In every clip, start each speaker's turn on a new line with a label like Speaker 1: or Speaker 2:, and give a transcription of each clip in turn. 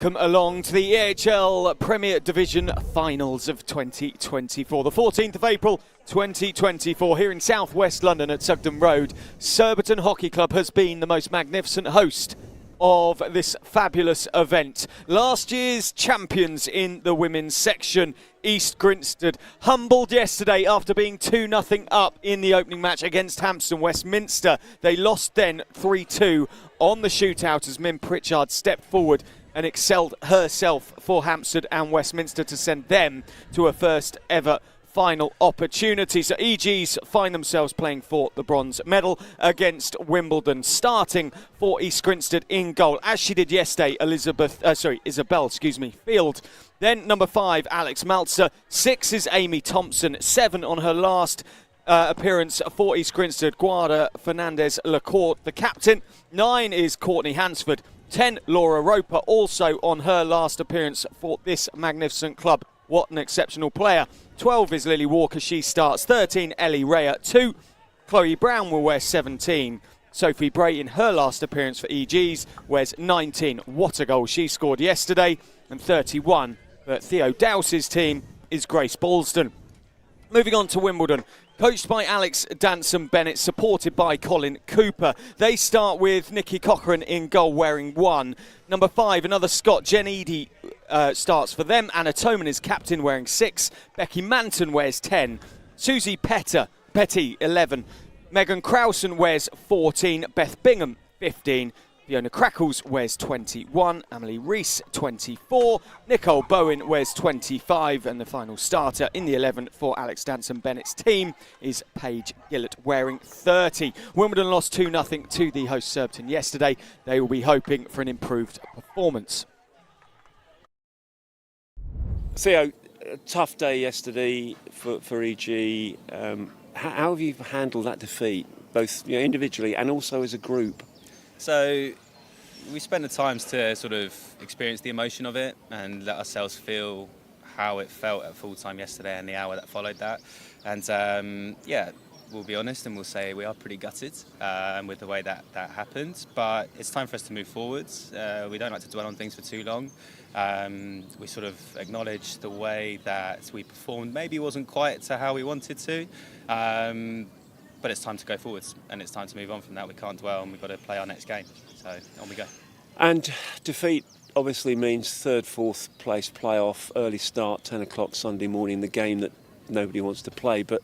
Speaker 1: Come along to the EHL Premier Division Finals of 2024. The 14th of April 2024 here in South West London at Sugden Road. Surbiton Hockey Club has been the most magnificent host of this fabulous event. Last year's champions in the women's section, East Grinstead, humbled yesterday after being 2-0 up in the opening match against Hampstead Westminster. They lost then 3-2 on the shootout as Mim Pritchard stepped forward and excelled herself for Hampstead and Westminster to send them to a first ever final opportunity. So EGs find themselves playing for the bronze medal against Wimbledon, starting for East Grinstead in goal, as she did yesterday, Isabel Field. Then number 5, Alex Maltzer. 6 is Amy Thompson. 7 on her last appearance for East Grinstead, Guada Fernandez-Lacourt, the captain. 9 is Courtney Hansford. 10, Laura Roper, also on her last appearance for this magnificent club. What an exceptional player. 12 is Lily Walker, she starts. 13, Ellie Rea. 2, Chloe Brown will wear 17. Sophie Bray in her last appearance for EGs wears 19. What a goal she scored yesterday. And 31 for Theo Dowse's team is Grace Balston. Moving on to Wimbledon, coached by Alex Danson-Bennett, supported by Colin Cooper. They start with Nikki Cochran in goal, wearing 1. Number 5, another Scot, Jen Eady, starts for them. Anna Toman is captain, wearing 6. Becky Manton wears 10. Susie Petty, 11. Megan Crowson wears 14. Beth Bingham, 15. Fiona Crackles wears 21, Emily Reese 24, Nicole Bowen wears 25, and the final starter in the 11 for Alex Danson-Bennett's team is Paige Gillett wearing 30. Wimbledon lost 2-0 to the host Surbiton yesterday. They will be hoping for an improved performance.
Speaker 2: Theo, a tough day yesterday for EG. How have you handled that defeat, both individually and also as a group?
Speaker 3: So we spent the time to sort of experience the emotion of it and let ourselves feel how it felt at full time yesterday and the hour that followed that. And we'll be honest and we'll say we are pretty gutted with the way that happened. But it's time for us to move forwards. We don't like to dwell on things for too long. We sort of acknowledge the way that we performed maybe wasn't quite to how we wanted to. But it's time to go forwards and it's time to move on from that. We can't dwell and we've got to play our next game. So on we go.
Speaker 2: And defeat obviously means 3rd, 4th place playoff, early start, 10 o'clock Sunday morning, the game that nobody wants to play. But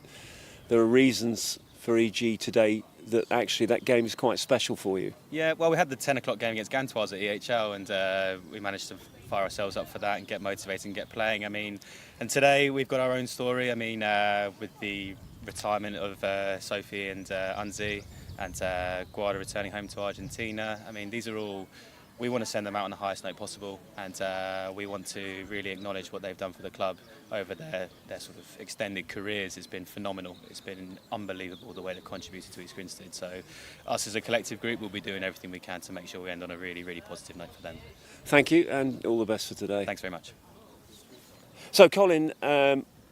Speaker 2: there are reasons for EG today that actually that game is quite special for you. Yeah, well, we had the 10 o'clock game against Gantoise at EHL and we managed to fire ourselves up for that and get motivated and get playing. I mean, and today we've got our own story. I mean, with the retirement of Sophie and Unzi and Guada returning home to Argentina. I mean, these are all, we want to send them out on the highest note possible and we want to really acknowledge what they've done for the club over their sort of extended careers. It's been phenomenal. It's been unbelievable the way they've contributed to East Grinstead. So us as a collective group will be doing everything we can to make sure we end on a really, really positive note for them. Thank you and all the best for today. Thanks very much. So Colin,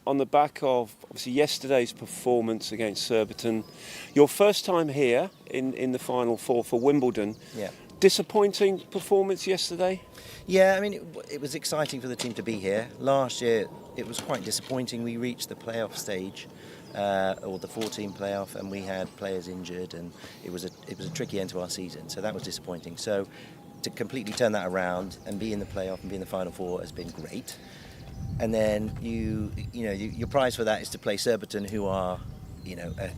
Speaker 2: on the back of obviously yesterday's performance against Surbiton, your first time here in the Final Four for Wimbledon.
Speaker 4: Yeah.
Speaker 2: Disappointing performance yesterday?
Speaker 4: Yeah, I mean, it was exciting for the team to be here. Last year, it was quite disappointing. We reached the playoff stage, or the 14 playoff, and we had players injured, and it was a tricky end to our season. So that was disappointing. So to completely turn that around and be in the playoff and be in the Final Four has been great. And then your prize for that is to play Surbiton, who are,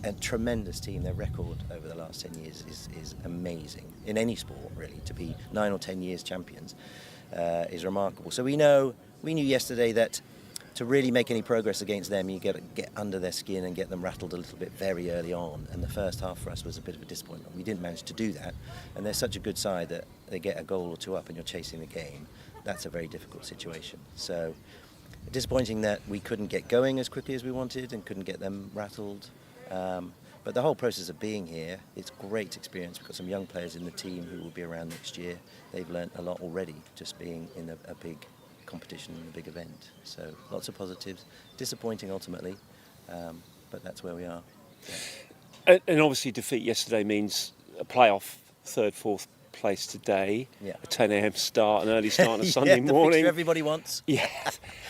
Speaker 4: a tremendous team. Their record over the last 10 years is amazing in any sport, really. To be 9 or 10 years champions is remarkable. So we knew yesterday that to really make any progress against them, you got to get under their skin and get them rattled a little bit very early on. And the first half for us was a bit of a disappointment. We didn't manage to do that. And they're such a good side that they get a goal or two up and you're chasing the game. That's a very difficult situation. So disappointing that we couldn't get going as quickly as we wanted and couldn't get them rattled. But the whole process of being here, it's great experience. We've got some young players in the team who will be around next year. They've learnt a lot already just being in a big competition and a big event. So lots of positives. Disappointing ultimately, but that's where we are. Yeah.
Speaker 2: And obviously defeat yesterday means a playoff, 3rd, 4th place today.
Speaker 4: Yeah.
Speaker 2: A 10 a.m. start, an early start on a Sunday
Speaker 4: the
Speaker 2: morning.
Speaker 4: fixture everybody wants.
Speaker 2: Yeah,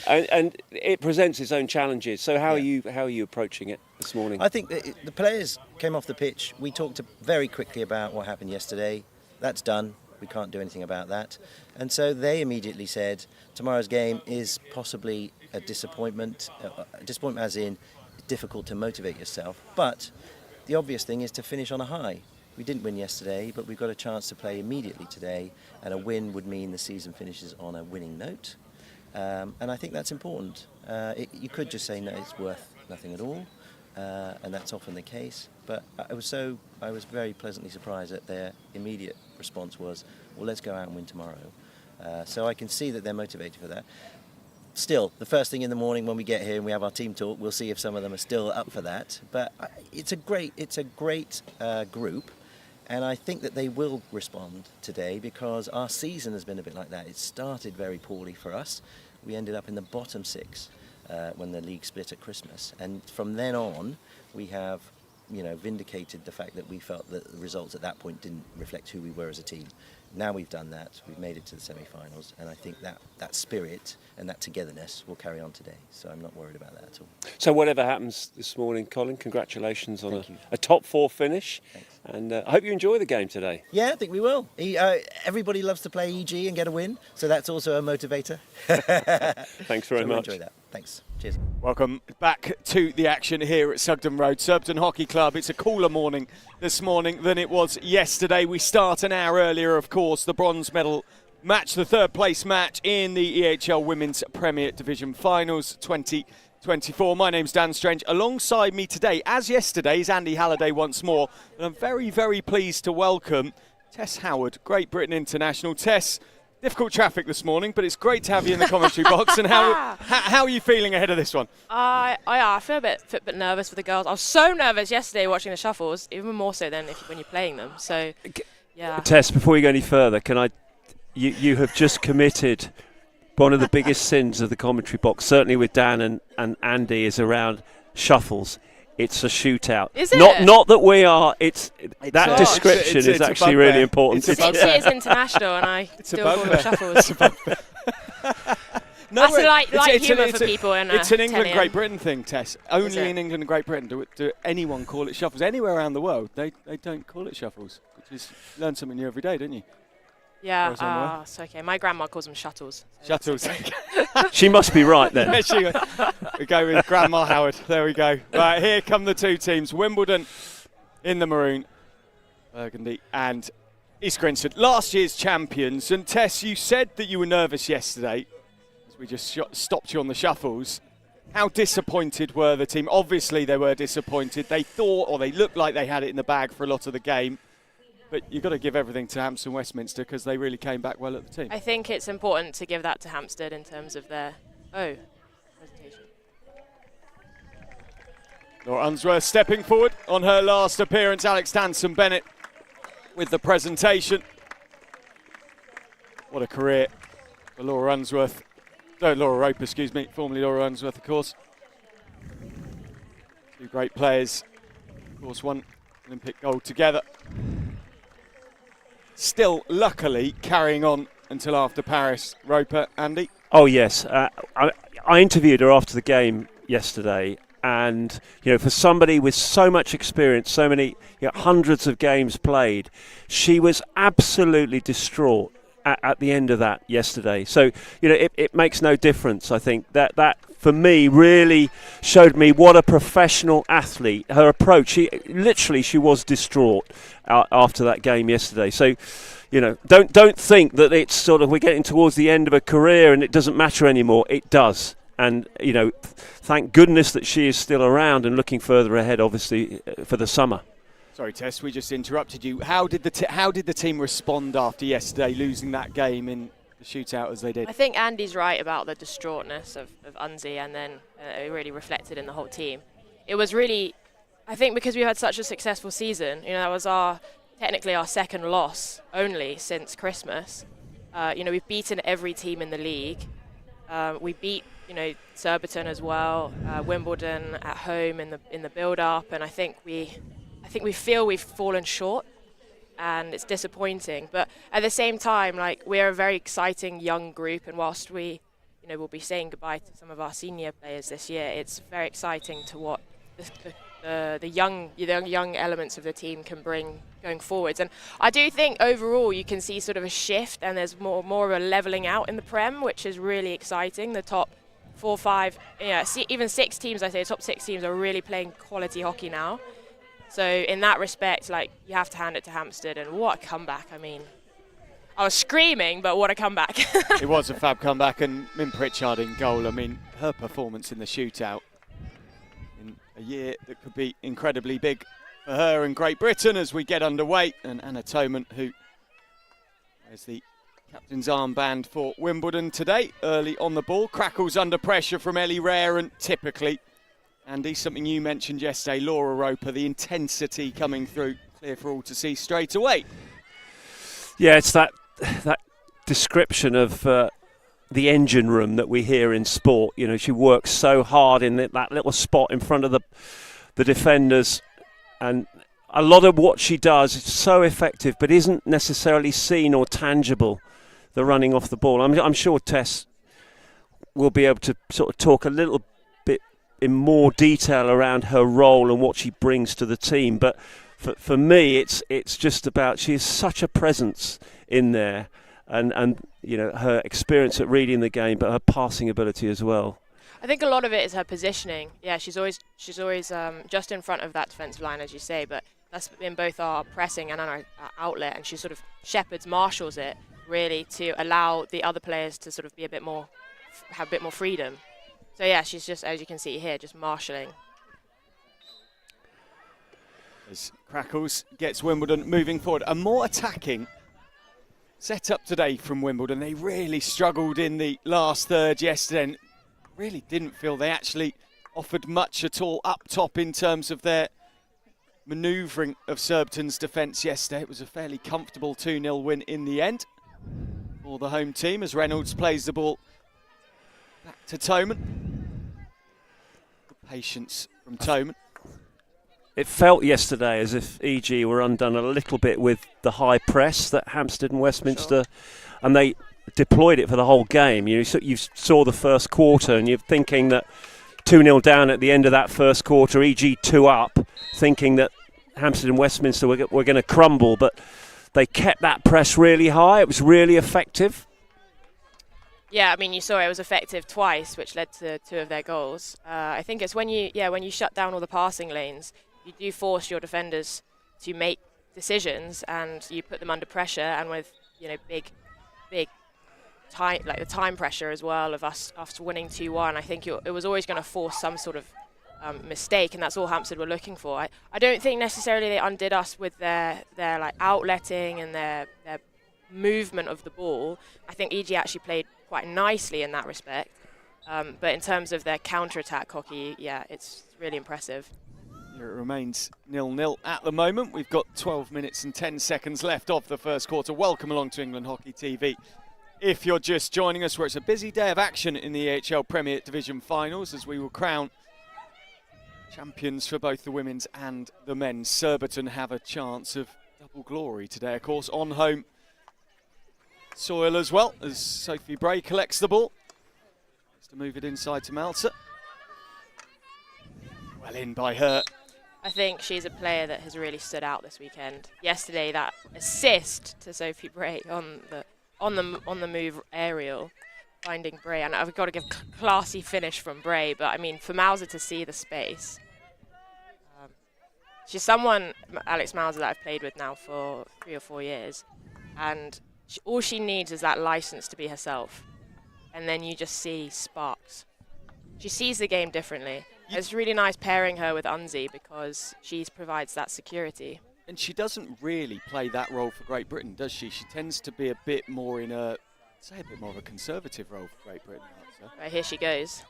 Speaker 2: and it presents its own challenges. So how are you approaching it this morning?
Speaker 4: I think that the players came off the pitch. We talked very quickly about what happened yesterday. That's done. We can't do anything about that. And so they immediately said, tomorrow's game is possibly a disappointment. Disappointment as in difficult to motivate yourself. But the obvious thing is to finish on a high. We didn't win yesterday, but we've got a chance to play immediately today. And a win would mean the season finishes on a winning note. And I think that's important. You could just say, no, it's worth nothing at all. And that's often the case. But I was very pleasantly surprised that their immediate response was, well, let's go out and win tomorrow. So I can see that they're motivated for that. Still, the first thing in the morning when we get here and we have our team talk, we'll see if some of them are still up for that. But it's a great group, and I think that they will respond today because our season has been a bit like that. It started very poorly for us. We ended up in the bottom 6 when the league split at Christmas, and from then on, we have vindicated the fact that we felt that the results at that point didn't reflect who we were as a team. Now we've done that, we've made it to the semi-finals, and I think that spirit and that togetherness will carry on today, so I'm not worried about that at all.
Speaker 2: So whatever happens this morning, Colin, congratulations on
Speaker 4: Thank you.
Speaker 2: a top 4 finish.
Speaker 4: Thanks.
Speaker 2: And I hope you enjoy the game today.
Speaker 4: Yeah, I think we will. Everybody loves to play EG and get a win, so that's also a motivator.
Speaker 2: Thanks very
Speaker 4: So we'll
Speaker 2: much.
Speaker 4: enjoy that. Thanks. Cheers.
Speaker 1: Welcome back to the action here at Sugden Road. Surbiton Hockey Club. It's a cooler morning this morning than it was yesterday. We start an hour earlier, of course, the bronze medal match, the third place match in the EHL Women's Premier Division Finals 2024. My name's Dan Strange. Alongside me today, as yesterday, is Andy Halliday once more. And I'm very, very pleased to welcome Tess Howard, Great Britain International. Tess, difficult traffic this morning, but it's great to have you in the commentary box. And how are you feeling ahead of this one?
Speaker 5: I feel a bit nervous for the girls. I was so nervous yesterday watching the shuffles, even more so than when you're playing them. So, yeah.
Speaker 2: Tess, before we go any further, you have just committed one of the biggest sins of the commentary box, certainly with Dan and Andy, is around shuffles. It's a shootout.
Speaker 5: Is it?
Speaker 2: Not that we are. That description is actually really important.
Speaker 5: 6 years international, and I still call them shuffles.
Speaker 1: No,
Speaker 5: that's light humour for people.
Speaker 1: It's an England, Great Britain thing, Tess. Only in England and Great Britain do anyone call it shuffles. Anywhere around the world, they don't call it shuffles. You just learn something new every day, don't you?
Speaker 5: Yeah, it's okay. My grandma calls them shuttles.
Speaker 1: Shuttles.
Speaker 2: She must be right then.
Speaker 1: We go with Grandma Howard. There we go. Right, here come the two teams. Wimbledon in the maroon, burgundy, and East Grinstead, last year's champions. And Tess, you said that you were nervous yesterday, as we just stopped you on the shuffles. How disappointed were the team? Obviously they were disappointed. They thought, or they looked like they had it in the bag for a lot of the game. But you've got to give everything to Hampstead Westminster because they really came back well at the team.
Speaker 5: I think it's important to give that to Hampstead in terms of their presentation.
Speaker 1: Laura Unsworth stepping forward on her last appearance. Alex Tanson-Bennett with the presentation. What a career for Laura Unsworth. No, Laura Roper, excuse me. Formerly Laura Unsworth, of course. Two great players. Of course, won Olympic gold together. Still, luckily, carrying on until after Paris. Roper, Andy?
Speaker 2: Oh, yes. I interviewed her after the game yesterday, and for somebody with so much experience, so many hundreds of games played, she was absolutely distraught at the end of that yesterday. So it makes no difference. I think that for me really showed me what a professional athlete. Her approach, she was distraught after that game yesterday. So don't think that it's sort of we're getting towards the end of a career and it doesn't matter anymore. It does. And thank goodness that she is still around and looking further ahead, obviously, for the summer.
Speaker 1: Sorry, Tess, we just interrupted you. How did the team respond after yesterday, losing that game in the shootout as they did?
Speaker 5: I think Andy's right about the distraughtness of Unzi, and then it really reflected in the whole team. It was really, I think, because we had such a successful season. That was technically our second loss only since Christmas. We've beaten every team in the league. We beat Surbiton as well, Wimbledon at home in the build-up, and I think we feel we've fallen short and it's disappointing. But at the same time, like, we're a very exciting young group, and whilst we, we'll be saying goodbye to some of our senior players this year, it's very exciting to what the young elements of the team can bring going forwards. And I do think overall you can see sort of a shift, and there's more of a levelling out in the Prem, which is really exciting. The top 4, 5, even 6 teams, I say the top 6 teams are really playing quality hockey now. So in that respect, like, you have to hand it to Hampstead, and what a comeback. I mean, I was screaming, but what a comeback.
Speaker 1: It was a fab comeback, and Min Pritchard in goal. I mean, her performance in the shootout in a year that could be incredibly big for her and Great Britain as we get underway. And Anna Toman, who wears the captain's armband for Wimbledon today, early on the ball, crackles under pressure from Ellie Rare, and typically, Andy, something you mentioned yesterday, Laura Roper, the intensity coming through, clear for all to see straight away.
Speaker 2: Yeah, it's that description of the engine room that we hear in sport. She works so hard in that little spot in front of the defenders, and a lot of what she does is so effective, but isn't necessarily seen or tangible. The running off the ball. I'm sure Tess will be able to sort of talk a little bit in more detail around her role and what she brings to the team. But for me, it's just about, she is such a presence in there, and her experience at reading the game, but her passing ability as well.
Speaker 5: I think a lot of it is her positioning. Yeah, she's always just in front of that defensive line, as you say, but that's in both our pressing and our outlet, and she sort of shepherds, marshals it really to allow the other players to sort of be have a bit more freedom. So yeah, she's just, as you can see here, just marshalling.
Speaker 1: As Crackles gets Wimbledon moving forward, a more attacking set-up today from Wimbledon. They really struggled in the last third yesterday, and really didn't feel they actually offered much at all up top in terms of their manoeuvring of Surbiton's defence yesterday. It was a fairly comfortable 2-0 win in the end for the home team as Reynolds plays the ball back to Toman. The patience from Toman.
Speaker 2: It felt yesterday as if EG were undone a little bit with the high press that Hampstead and Westminster, and they deployed it for the whole game. You saw the first quarter, and you're thinking that 2-0 down at the end of that first quarter, EG 2 up, thinking that Hampstead and Westminster were going to crumble, but they kept that press really high. It was really effective.
Speaker 5: Yeah, I mean, you saw it was effective twice, which led to 2 of their goals. I think it's when you shut down all the passing lanes, you do force your defenders to make decisions, and you put them under pressure, and with big time, like the time pressure as well of us after winning 2-1, I think it was always going to force some sort of mistake, and that's all Hampstead were looking for. I don't think necessarily they undid us with their like outletting and their movement of the ball. I think EG actually played quite nicely in that respect, but in terms of their counter-attack hockey, yeah, it's really impressive.
Speaker 1: It remains 0-0 at the moment. We've got 12 minutes and 10 seconds left of the first quarter. Welcome along to England Hockey TV. If you're just joining us, where it's a busy day of action in the AHL Premier Division finals, as we will crown champions for both the women's and the men's. Surbiton have a chance of double glory today, of course, on home soil as well, as Sophie Bray collects the ball. Has to move it inside to Malta. Well in by her.
Speaker 5: I think she's a player that has really stood out this weekend. Yesterday, that assist to Sophie Bray on the move aerial, finding Bray, and I've got to give classy finish from Bray. But I mean, for Mauser to see the space, she's someone, Alex Mauser, that I've played with now for 3 or 4 years, and all she needs is that license to be herself, and then you just see sparks. She sees the game differently. It's really nice pairing her with Unzi because she provides that security.
Speaker 1: And she doesn't really play that role for Great Britain, does she? She tends to be a bit more in a bit more of a conservative role for Great Britain.
Speaker 5: Right, here she goes.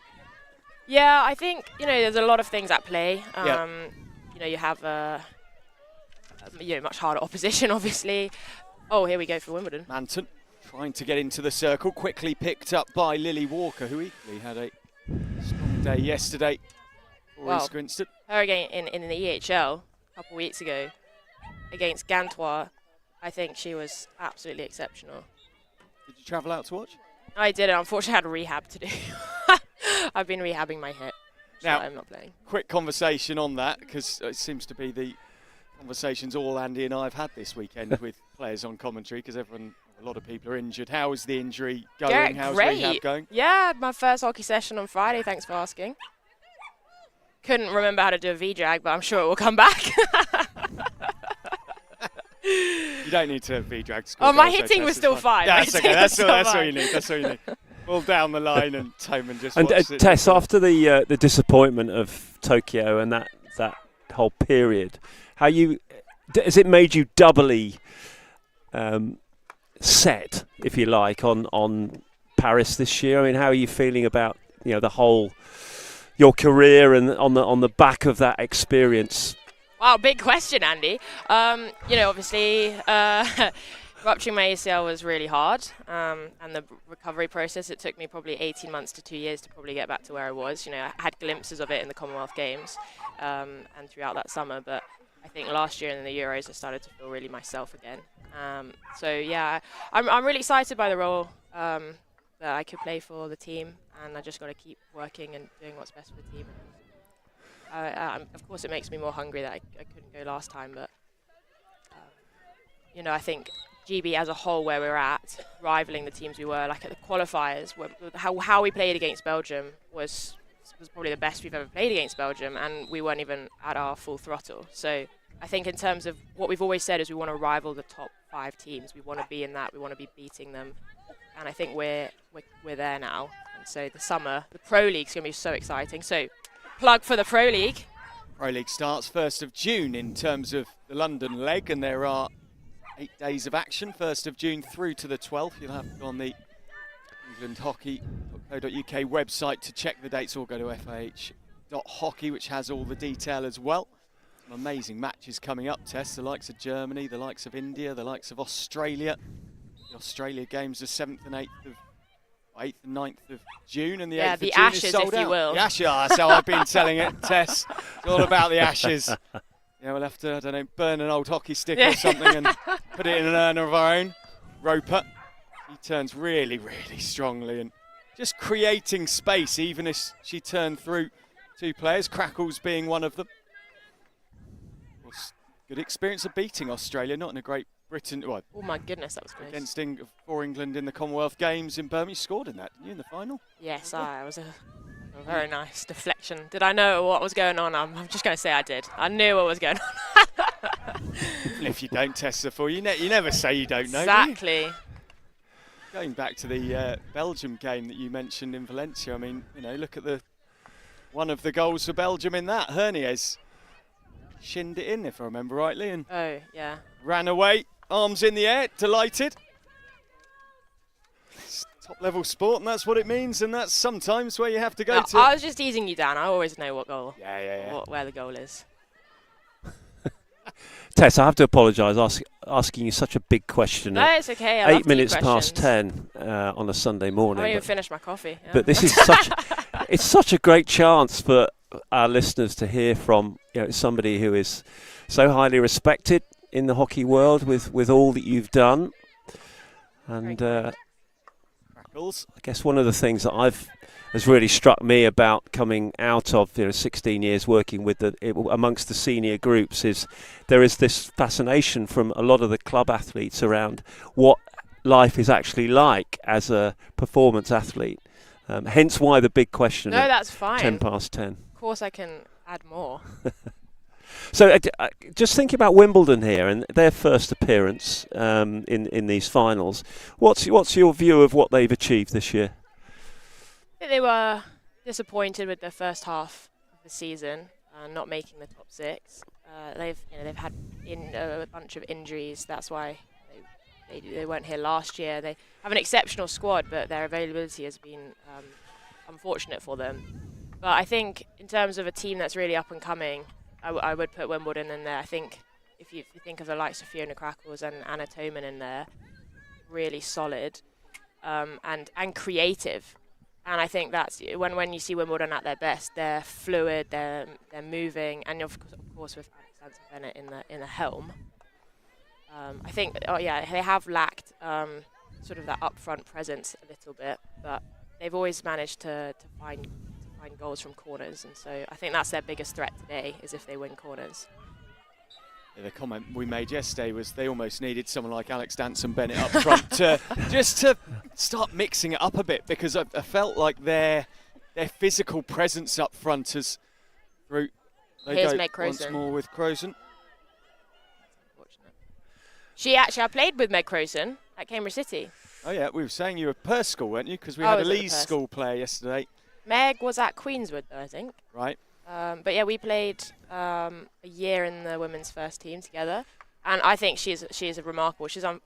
Speaker 5: Yeah, I think, there's a lot of things at play. You have much harder opposition, obviously. Oh, here we go for Wimbledon.
Speaker 1: Manton trying to get into the circle, quickly picked up by Lily Walker, who equally had a strong day yesterday for East Grinstead.
Speaker 5: Her again in the EHL a couple of weeks ago against Gantois, I think she was absolutely exceptional.
Speaker 1: Did you travel out to watch?
Speaker 5: I did. Unfortunately, I had a rehab to do. I've been rehabbing my hip. So
Speaker 1: Now,
Speaker 5: I'm not playing.
Speaker 1: Quick conversation on that, because it seems to be the conversations all Andy and I have had this weekend with players on commentary, because a lot of people are injured. How is the injury going? How's rehab going?
Speaker 5: Yeah, my first hockey session on Friday. Thanks for asking. Couldn't remember how to do a V-drag, but I'm sure it will come back.
Speaker 1: You don't need to V-drag.
Speaker 5: Oh, my hitting was still fine.
Speaker 1: Yeah, that's okay. That's all you need. That's all you need. All down the line, and Toman just watched it.
Speaker 2: Tess, after the disappointment of Tokyo and that whole period, has it made you doubly set, if you like, on Paris this year? I mean, how are you feeling about the whole your career and on the back of that experience?
Speaker 5: Wow, big question, Andy. Obviously, rupturing my ACL was really hard, and the recovery process, it took me probably 18 months to 2 years to probably get back to where I was. I had glimpses of it in the Commonwealth Games and throughout that summer, but I think last year in the Euros I started to feel really myself again. I'm really excited by the role that I could play for the team, and I just got to keep working and doing what's best for the team. Of course, it makes me more hungry that I couldn't go last time, but I think GB as a whole, where we're at, rivaling the teams we were, like at the qualifiers, how we played against Belgium was probably the best we've ever played against Belgium, and we weren't even at our full throttle. So I think in terms of what we've always said is we want to rival the top 5 teams. We want to be in that. We want to be beating them, and I think we're there now. And so the summer, the Pro League's going to be so exciting. So plug for the Pro League.
Speaker 1: Pro League starts 1st of June in terms of the London leg, and there are 8 days of action, 1st of June through to the 12th. You'll have to go on the englandhockey.co.uk website to check the dates, or go to fah.hockey, which has all the detail as well. Some amazing matches coming up, Tess. The likes of Germany, the likes of India, the likes of Australia. The Australia games are 7th and 8th and 9th of June, and the 8th of June
Speaker 5: Ashes,
Speaker 1: is sold
Speaker 5: if you
Speaker 1: out.
Speaker 5: will.
Speaker 1: The Ashes, that's how I've been telling it, Tess. It's all about the Ashes. We'll have to, I don't know, burn an old hockey stick or something and put it in an urn of our own. Roper, he turns really, really strongly, and just creating space, even as she turned through 2 players, Crackles being one of them. Good experience of beating Australia, not in a Great Britain. Well,
Speaker 5: Oh my goodness, that was close.
Speaker 1: for England in the Commonwealth Games in Birmingham. You scored in that, didn't you, in the final?
Speaker 5: Yes, I was a very nice deflection. Did I know what was going on? I'm just going to say I did. I knew what was going on.
Speaker 1: Even if you don't test the full, you never say you don't know.
Speaker 5: Exactly.
Speaker 1: Do you? Going back to the Belgium game that you mentioned in Valencia, I mean, look at one of the goals for Belgium in that. Herniers shinned it in, if I remember rightly, and
Speaker 5: Oh, yeah.
Speaker 1: ran away, arms in the air, delighted. It's top-level sport, and that's what it means, and that's sometimes where you have to go to.
Speaker 5: I was just easing you down. I always know what goal.
Speaker 1: Yeah.
Speaker 5: Where the goal is.
Speaker 2: Tess, I have to apologise asking you such a big question.
Speaker 5: No, it's okay. I love
Speaker 2: 8 minutes
Speaker 5: deep
Speaker 2: past
Speaker 5: questions.
Speaker 2: 10 on a Sunday
Speaker 5: I
Speaker 2: morning.
Speaker 5: haven't even finished my coffee. Yeah.
Speaker 2: But this is it's such a great chance for our listeners to hear from somebody who is so highly respected in the hockey world with all that you've done. And
Speaker 1: Crackles.
Speaker 2: I guess one of the things that has really struck me about coming out of 16 years working with amongst the senior groups is there is this fascination from a lot of the club athletes around what life is actually like as a performance athlete. Hence why the big question
Speaker 5: No,
Speaker 2: at
Speaker 5: that's fine.
Speaker 2: 10 past 10.
Speaker 5: Of course I can add more.
Speaker 2: So just think about Wimbledon here and their first appearance in these finals. What's your view of what they've achieved this year?
Speaker 5: I think they were disappointed with the first half of the season, not making the top 6. They've had a bunch of injuries. That's why they weren't here last year. They have an exceptional squad, but their availability has been unfortunate for them. But I think in terms of a team that's really up and coming, I would put Wimbledon in there. I think if you think of the likes of Fiona Crackles and Anna Toman in there, really solid and creative. And I think that's when you see Wimbledon at their best, they're fluid, they're moving, and of course with Alexander Bennett in the helm, I think, they have lacked sort of that upfront presence a little bit, but they've always managed to find goals from corners, and so I think that's their biggest threat today, is if they win corners.
Speaker 1: Yeah, the comment we made yesterday was they almost needed someone like Alex Danson-Bennett up front to start mixing it up a bit, because I felt like their physical presence up front has through.
Speaker 5: Here's
Speaker 1: go
Speaker 5: Meg
Speaker 1: once
Speaker 5: Crowson.
Speaker 1: more with Crowson.
Speaker 5: I played with Meg Crowson at Cambridge City.
Speaker 1: Oh yeah, we were saying you were Perth School, weren't you? Because we
Speaker 5: I
Speaker 1: had a
Speaker 5: was at the
Speaker 1: Leeds
Speaker 5: Perth.
Speaker 1: School player yesterday.
Speaker 5: Meg was at Queenswood, though, I think.
Speaker 1: Right.
Speaker 5: But yeah, we played a year in the women's first team together, and I think she is a remarkable. She's on.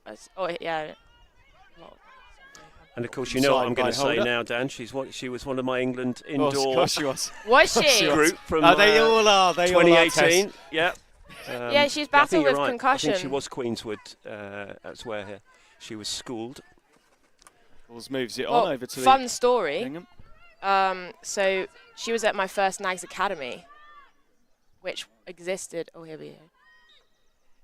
Speaker 2: And of course, you know what I'm going to
Speaker 1: Sideline
Speaker 2: say
Speaker 1: holder.
Speaker 2: now, Dan. She was one of my England
Speaker 1: Of
Speaker 2: indoor
Speaker 1: course she was.
Speaker 5: Was she?
Speaker 2: group from
Speaker 1: They all are. They all are.
Speaker 2: 2018.
Speaker 1: Tess.
Speaker 2: Yeah.
Speaker 5: Yeah, she's
Speaker 2: I think
Speaker 5: battled
Speaker 2: you're
Speaker 5: with
Speaker 2: right.
Speaker 5: concussion.
Speaker 2: I think she was Queenswood. That's where she was schooled.
Speaker 1: Balls moves it
Speaker 5: Well,
Speaker 1: on over to
Speaker 5: fun
Speaker 1: the
Speaker 5: story.
Speaker 1: Bingham.
Speaker 5: So she was at my first Nags Academy, which existed. Oh, here we go.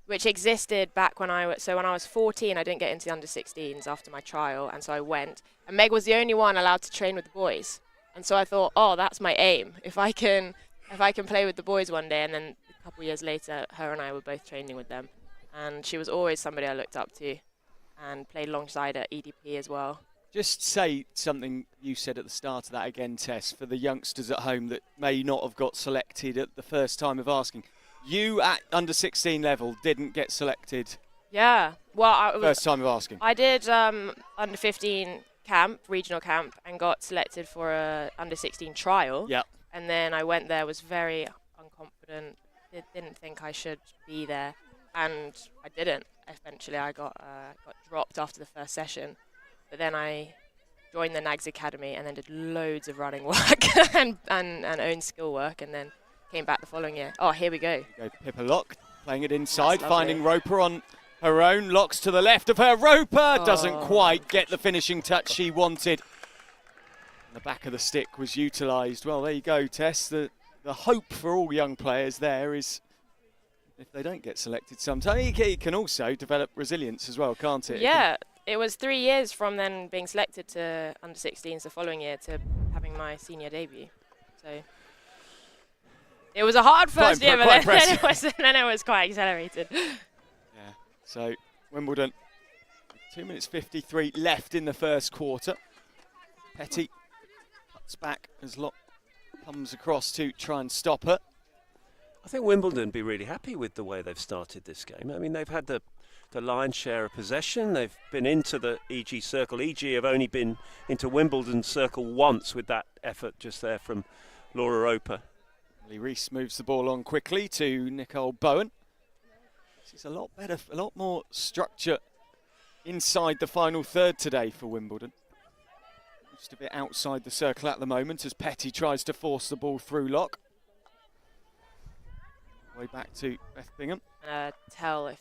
Speaker 5: Which existed back when I was 14. I didn't get into the under-16s after my trial, and so I went. And Meg was the only one allowed to train with the boys, and so I thought, oh, that's my aim. If I can play with the boys one day, and then a couple of years later, her and I were both training with them, and she was always somebody I looked up to, and played alongside at EDP as well.
Speaker 1: Just say something you said at the start of that again, Tess, for the youngsters at home that may not have got selected at the first time of asking. You at under 16 level didn't get selected
Speaker 5: Yeah. Well,
Speaker 1: first time of asking.
Speaker 5: I did under 15 camp, regional camp, and got selected for a under 16 trial.
Speaker 1: Yeah.
Speaker 5: And then I went there, was very unconfident, didn't think I should be there, and I didn't. Eventually, I got dropped after the first session, but then I joined the Nags Academy and then did loads of running work and own skill work, and then came back the following year. Oh, here we go.
Speaker 1: Go Pippa Lock, playing it inside,
Speaker 5: That's lovely.
Speaker 1: finding Roper on her own. Locks to the left of her. Roper doesn't
Speaker 5: Oh.
Speaker 1: quite get the finishing touch she wanted. The back of the stick was utilised. Well, there you go, Tess. The hope for all young players there is, if they don't get selected sometime, it can also develop resilience as well, can't it?
Speaker 5: Yeah, it was 3 years from then being selected to under 16s the following year to having my senior debut. So it was a hard first year, but then it was quite accelerated.
Speaker 1: Yeah. So Wimbledon, 2 minutes 53 left in the first quarter. Petty cuts back as Locke comes across to try and stop her.
Speaker 2: I think Wimbledon be really happy with the way they've started this game. I mean, they've had the lion's share of possession. They've been into the EG circle. EG have only been into Wimbledon circle once with that effort just there from Laura Roper.
Speaker 1: Lee Rees moves the ball on quickly to Nicole Bowen. She's a lot better, a lot more structure inside the final third today for Wimbledon. Just a bit outside the circle at the moment as Petty tries to force the ball through Locke. Way back to Beth Bingham.
Speaker 5: Tell if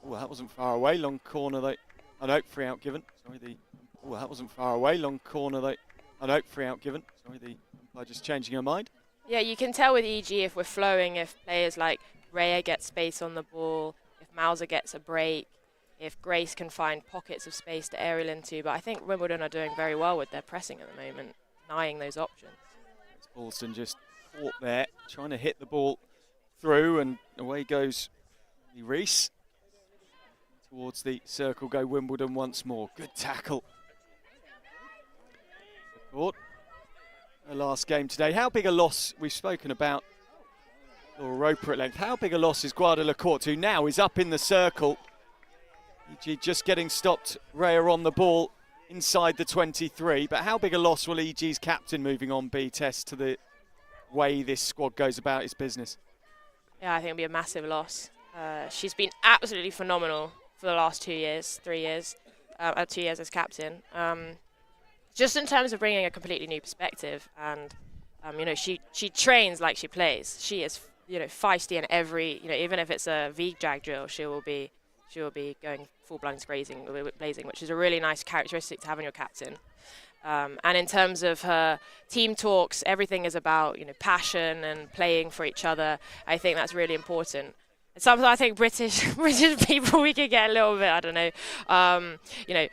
Speaker 1: Oh, that wasn't far away. Long corner, though. Oh, no, free out given. Sorry, Oh, that wasn't far away. Long corner, though. Oh, no, free out given. Sorry, the umpire just changing her mind.
Speaker 5: Yeah, you can tell with EG if we're flowing, if players like Rhea get space on the ball, if Mauser gets a break, if Grace can find pockets of space to aerial into. But I think Wimbledon are doing very well with their pressing at the moment, denying those options.
Speaker 1: Alston just caught there, trying to hit the ball through, and away goes Lee Rees. Towards the circle go Wimbledon once more. Good tackle. Support. Her last game today. How big a loss, we've spoken about Laura Roper at length, how big a loss is Guada Lacourte, who now is up in the circle. EG just getting stopped, Rhea on the ball inside the 23, but how big a loss will EG's captain moving on be, Tess, to the way this squad goes about its business?
Speaker 5: Yeah, I think it'll be a massive loss. She's been absolutely phenomenal for the last 2 years, 3 years, 2 years as captain. Just in terms of bringing a completely new perspective, and she trains like she plays. She is feisty in every even if it's a V drag drill, she will be going full blunts blazing, which is a really nice characteristic to have in your captain. And in terms of her team talks, everything is about passion and playing for each other. I think that's really important. Sometimes I think British people, we could get a little bit, I don't know,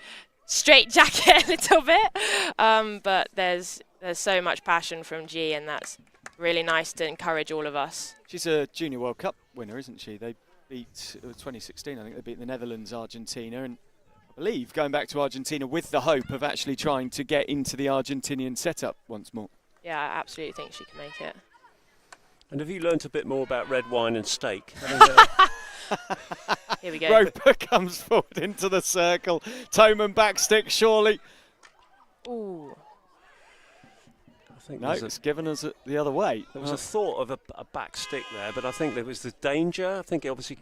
Speaker 5: straight jacket a little bit. But there's so much passion from G, and that's really nice to encourage all of us.
Speaker 1: She's a Junior World Cup winner, isn't she? They beat, 2016, I think they beat the Netherlands, Argentina, and I believe going back to Argentina with the hope of actually trying to get into the Argentinian setup once more.
Speaker 5: Yeah, I absolutely think she can make it.
Speaker 2: And have you learnt a bit more about red wine and steak?
Speaker 5: Here we go.
Speaker 1: Roper comes forward into the circle. Toman backstick, surely.
Speaker 5: Ooh.
Speaker 2: I think
Speaker 1: No, it's given us the other way.
Speaker 2: there was a thought of a back stick there, but I think there was the danger. I think it obviously,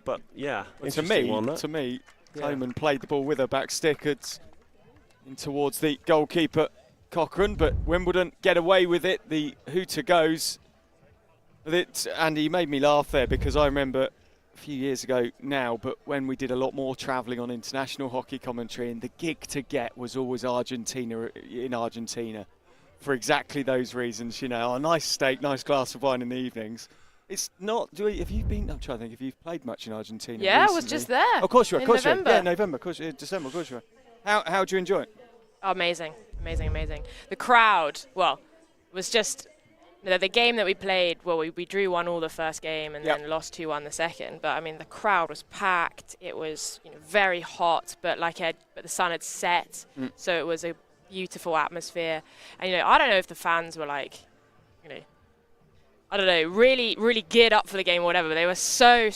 Speaker 2: but yeah,
Speaker 1: To
Speaker 2: interesting
Speaker 1: me,
Speaker 2: one, that. Yeah.
Speaker 1: Toman played the ball with her back stick in towards the goalkeeper Cochrane, but Wimbledon get away with it. The hooter goes. And he made me laugh there because I remember a few years ago now, but when we did a lot more travelling on international hockey commentary, and the gig to get was always Argentina in Argentina for exactly those reasons. You know, a nice steak, nice glass of wine in the evenings. It's not. Have you been? I'm trying to think if you've played much in Argentina.
Speaker 5: Yeah,
Speaker 1: recently.
Speaker 5: I was just there.
Speaker 1: Of course you were. Of
Speaker 5: in
Speaker 1: course you were.
Speaker 5: November.
Speaker 1: Yeah, November. Of course, December. Of course you were. How do you enjoy it?
Speaker 5: Oh, amazing. The crowd, well, was just. The game that we played, well, we drew 1-1 the first game and then lost 2-1 the second. But I mean, the crowd was packed. It was very hot, but but the sun had set, so it was a beautiful atmosphere. And I don't know if the fans were I don't know, really, really geared up for the game or whatever. But they were so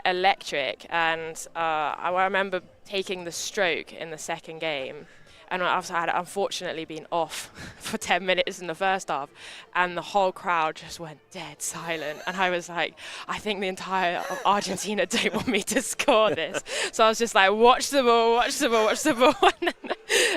Speaker 5: electric. And I remember taking the stroke in the second game. And I had unfortunately been off for 10 minutes in the first half, and the whole crowd just went dead silent. And I was like, I think the entire of Argentina don't want me to score this. So I was just like, watch the ball.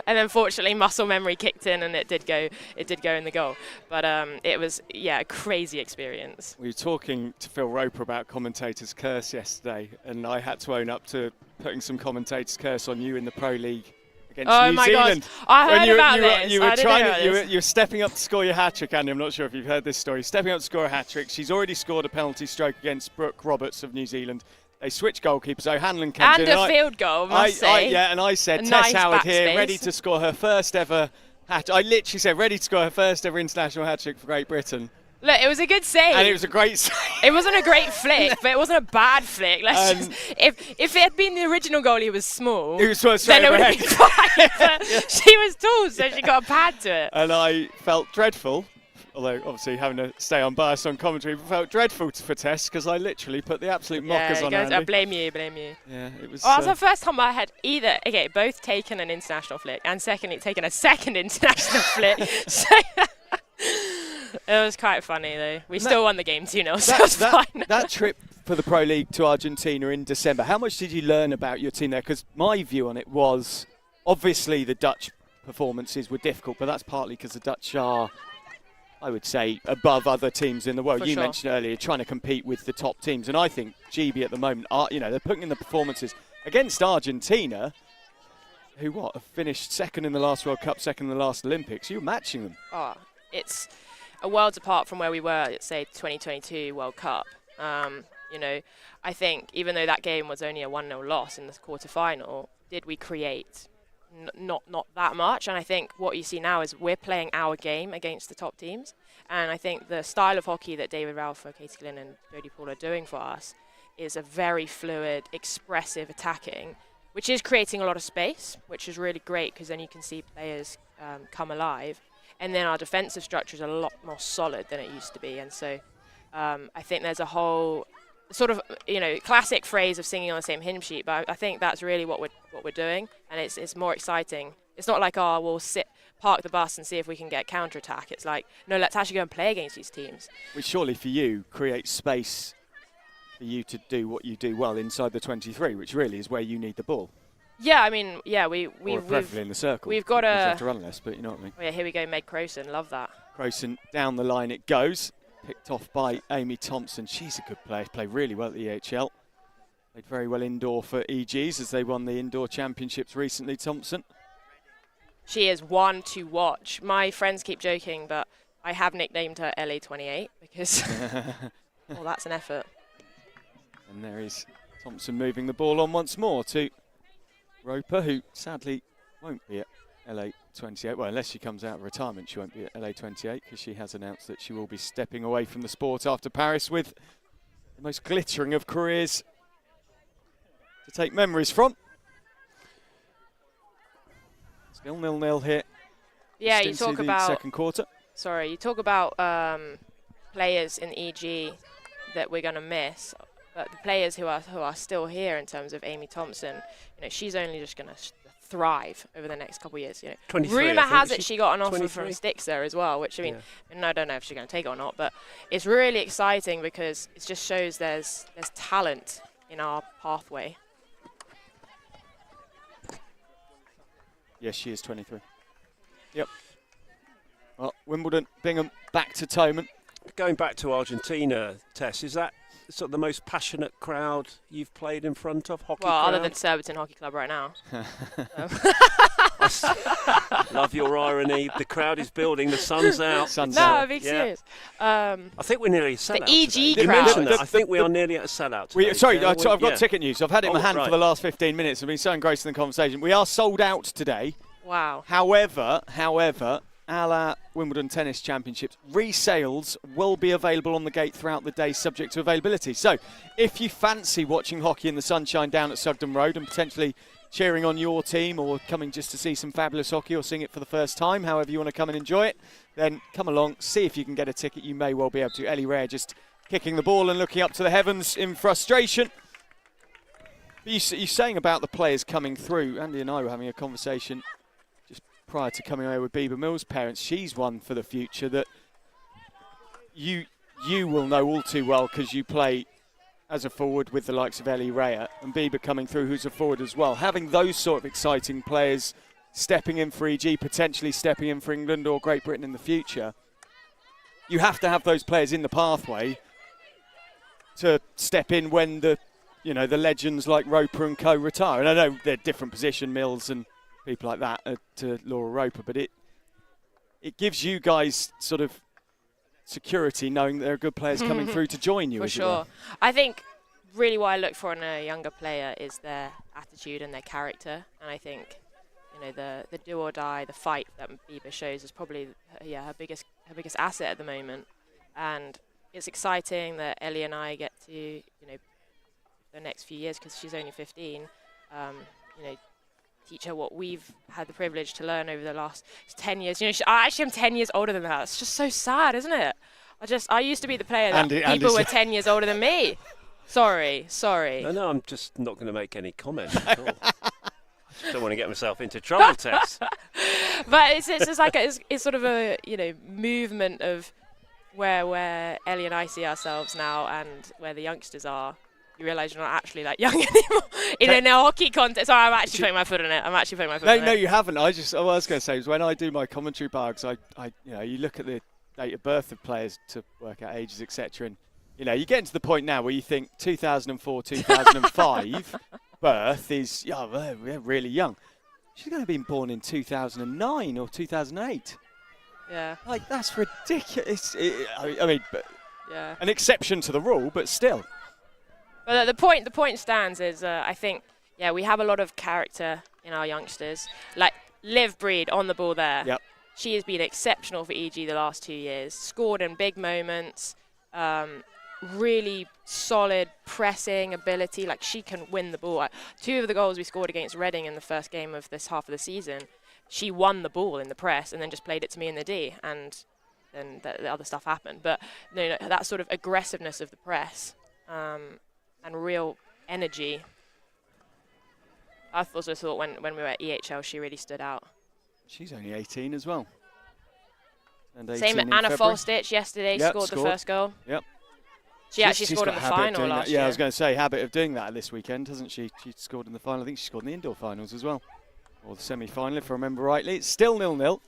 Speaker 5: And then fortunately muscle memory kicked in, and it did go in the goal. But it was, a crazy experience.
Speaker 1: We were talking to Phil Roper about commentators' curse yesterday, and I had to own up to putting some commentators' curse on you in the Pro League against New Zealand.
Speaker 5: God. I heard about this.
Speaker 1: You were stepping up to score your hat-trick, Andy. I'm not sure if you've heard this story. Stepping up to score a hat-trick. She's already scored a penalty stroke against Brooke Roberts of New Zealand. They switch goalkeepers. O'Hanlon comes in.
Speaker 5: And a field goal, must say.
Speaker 1: And I said,
Speaker 5: A
Speaker 1: Tess
Speaker 5: nice
Speaker 1: Howard here,
Speaker 5: backspace.
Speaker 1: ready to score her first ever hat-trick. I literally said, ready to score her first ever international hat-trick for Great Britain.
Speaker 5: Look, it was a good save.
Speaker 1: And it was a great save.
Speaker 5: It wasn't a great flick, but it wasn't a bad flick. If it had been the original goalie who was small,
Speaker 1: It was straight
Speaker 5: then it would have
Speaker 1: overhead.
Speaker 5: been fine. But she was tall, so she got a pad to it.
Speaker 1: And I felt dreadful, although obviously having to stay unbiased on commentary, felt dreadful for Tess because I literally put the absolute mockers on
Speaker 5: I
Speaker 1: Andy.
Speaker 5: blame you.
Speaker 1: Yeah, it was.
Speaker 5: Well, that was the first time I had both taken an international flick and secondly taken a second international flick. So it was quite funny though. We still won the game 2-0, so it was fine.
Speaker 1: That trip for the Pro League to Argentina in December, how much did you learn about your team there? Because my view on it was, obviously the Dutch performances were difficult, but that's partly because the Dutch are, I would say, above other teams in the world. You mentioned earlier trying to compete with the top teams, and I think GB at the moment are, they're putting in the performances against Argentina, who have finished second in the last World Cup, second in the last Olympics. You're matching them.
Speaker 5: Oh, it's a world apart from where we were at, say, 2022 World Cup. I think even though that game was only a 1-0 loss in the quarter-final, did we create? Not that much. And I think what you see now is we're playing our game against the top teams. And I think the style of hockey that David Ralph, Katie Glynn and Jodie Paul are doing for us is a very fluid, expressive attacking, which is creating a lot of space, which is really great because then you can see players come alive. And then our defensive structure is a lot more solid than it used to be. And so I think there's a whole sort of, classic phrase of singing on the same hymn sheet, but I think that's really what we're doing. And it's more exciting. It's not like, we'll park the bus and see if we can get counter-attack. It's like, no, let's actually go and play against these teams.
Speaker 1: Which surely for you creates space for you to do what you do well inside the 23, which really is where you need the ball.
Speaker 5: Yeah, I mean, we've
Speaker 1: preferably in the circle.
Speaker 5: We've got
Speaker 1: you have to run less, but you know what I mean.
Speaker 5: Oh yeah, here we go, Meg Crowson. Love that.
Speaker 1: Crowson down the line it goes. Picked off by Amy Thompson. She's a good player. Played really well at the EHL. Played very well indoor for EGs as they won the indoor championships recently, Thompson.
Speaker 5: She is one to watch. My friends keep joking, but I have nicknamed her LA28 because, well, that's an effort.
Speaker 1: And there is Thompson moving the ball on once more to Roper, who sadly won't be at LA28. Well, unless she comes out of retirement, she won't be at LA28 because she has announced that she will be stepping away from the sport after Paris with the most glittering of careers to take memories from. Still 0-0 here.
Speaker 5: Yeah,
Speaker 1: you talk about second quarter.
Speaker 5: Sorry, you talk about players in EG that we're going to miss, but the players who are still here in terms of Amy Thompson, she's only just going to thrive over the next couple of years.
Speaker 2: 23,
Speaker 5: Rumor has it she got an offer from Stixer as well, which I don't know if she's going to take it or not, but it's really exciting because it just shows there's talent in our pathway.
Speaker 1: Yes, she is 23. Yep. Well, Wimbledon, Bingham, back to Toman.
Speaker 2: Going back to Argentina, Tess, is that sort of the most passionate crowd you've played in front of? Hockey crowd?
Speaker 5: Other than Surbiton Hockey Club right now.
Speaker 2: Love your irony. The crowd is building. The sun's out.
Speaker 5: I'm being serious.
Speaker 2: I think we're nearly a sellout.
Speaker 5: The EG
Speaker 2: today.
Speaker 5: crowd.
Speaker 2: You mentioned that. I think we are nearly at a sellout today.
Speaker 1: I've got ticket news. I've had it in my hand for the last 15 minutes. I've been so engrossed in the conversation. We are sold out today.
Speaker 5: Wow.
Speaker 1: However, a la Wimbledon Tennis Championships, resales will be available on the gate throughout the day, subject to availability. So, if you fancy watching hockey in the sunshine down at Sugden Road and potentially cheering on your team or coming just to see some fabulous hockey or seeing it for the first time, however you want to come and enjoy it, then come along, see if you can get a ticket. You may well be able to. Ellie Rare just kicking the ball and looking up to the heavens in frustration. But you're saying about the players coming through. Andy and I were having a conversation prior to coming over with Bieber Mills' parents. She's one for the future that you will know all too well because you play as a forward with the likes of Ellie Rea and Bieber coming through, who's a forward as well. Having those sort of exciting players stepping in for EG, potentially stepping in for England or Great Britain in the future, you have to have those players in the pathway to step in when the legends like Roper and co retire. And I know they're different position, Mills and people like that to Laura Roper, but it gives you guys sort of security knowing that there are good players coming through to join you.
Speaker 5: For sure. I think really what I look for in a younger player is their attitude and their character, and I think the do or die, the fight that Bieber shows is probably her biggest asset at the moment, and it's exciting that Ellie and I get to the next few years, because she's only 15, teach her what we've had the privilege to learn over the last 10 years. I'm 10 years older than her. It's just so sad, isn't it? I used to be the player that people were 10 years older than me. Sorry.
Speaker 2: No, I'm just not going to make any comment at all. I just don't want to get myself into trouble, Tess.
Speaker 5: But it's just like it's sort of a movement of where Ellie and I see ourselves now and where the youngsters are. You realise you're not actually that young anymore in a hockey context. Sorry, I'm actually putting my foot in it. No,
Speaker 1: you haven't. I was going to say is when I do my commentary bags, you look at the date of birth of players to work out ages, etc. And you get to the point now where you think 2004, 2005 birth is they're really young. She's going to be born in 2009 or 2008.
Speaker 5: Yeah,
Speaker 1: that's ridiculous. An exception to the rule, but still.
Speaker 5: But the point stands is I think we have a lot of character in our youngsters. Like Liv Breed on the ball there.
Speaker 1: Yep.
Speaker 5: She has been exceptional for EG the last 2 years. Scored in big moments. Really solid pressing ability. Like she can win the ball. 2 of the goals we scored against Reading in the first game of this half of the season, she won the ball in the press and then just played it to me in the D, and then the other stuff happened. But that sort of aggressiveness of the press. And real energy. I also thought when we were at EHL, she really stood out.
Speaker 1: She's only 18 as well. And
Speaker 5: same with Anna Folstich yesterday, scored the first goal.
Speaker 1: Yep.
Speaker 5: She actually scored in the final last year.
Speaker 1: Yeah, I was going to say, habit of doing that this weekend, hasn't she? She scored in the final. I think she scored in the indoor finals as well. Or the semi-final, if I remember rightly. It's still 0-0.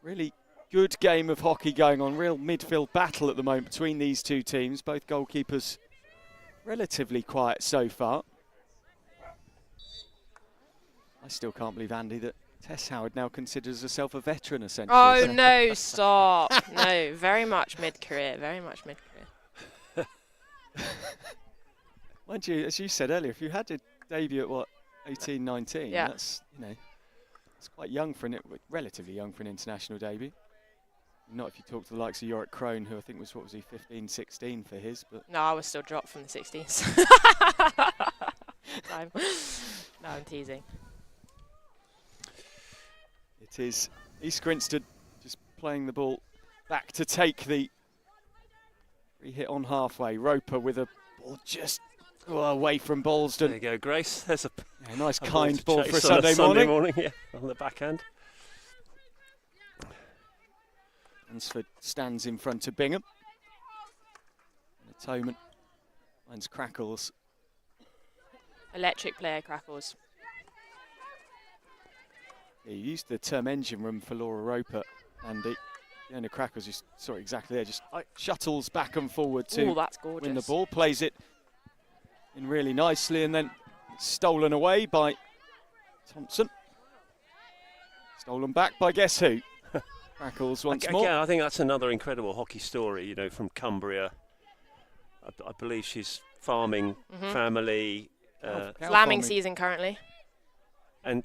Speaker 1: Really good game of hockey going on. Real midfield battle at the moment between these two teams. Both goalkeepers relatively quiet so far. I still can't believe, Andy, that Tess Howard now considers herself a veteran, essentially.
Speaker 5: Oh, no, stop. No, very much mid-career,
Speaker 1: Mind you, as you said earlier, if you had a debut at what, 18, 19,
Speaker 5: Yeah.
Speaker 1: that's, you know, it's quite young for relatively young for an international debut. Not if you talk to the likes of Yorick Crone, who I think was, what was he, 15, 16 for his, but
Speaker 5: No, I was still dropped from the 16s. No, I'm teasing.
Speaker 1: it is East Grinstead just playing the ball back to take the free hit on halfway. Roper with a ball just away from Bolsden.
Speaker 2: There you go, Grace. There's a
Speaker 1: Nice
Speaker 2: a
Speaker 1: kind
Speaker 2: ball
Speaker 1: ball
Speaker 2: to
Speaker 1: for a
Speaker 2: chase on
Speaker 1: Sunday morning.
Speaker 2: Yeah, on the backhand.
Speaker 1: Hansford stands in front of Bingham. And Atonement finds Crackles.
Speaker 5: Electric player, Crackles.
Speaker 1: Yeah, you used the term engine room for Laura Roper, Andy. Fiona Crackles, you saw it exactly there, just shuttles back and forward to
Speaker 5: Oh, that's gorgeous.
Speaker 1: win the ball, plays it in really nicely, and then stolen away by Thompson. Stolen back by guess who? Crackles once more.
Speaker 2: Again, I think that's another incredible hockey story, you know, from Cumbria. I believe she's farming family.
Speaker 1: Cow
Speaker 5: Lambing
Speaker 1: farming.
Speaker 5: season currently.
Speaker 2: And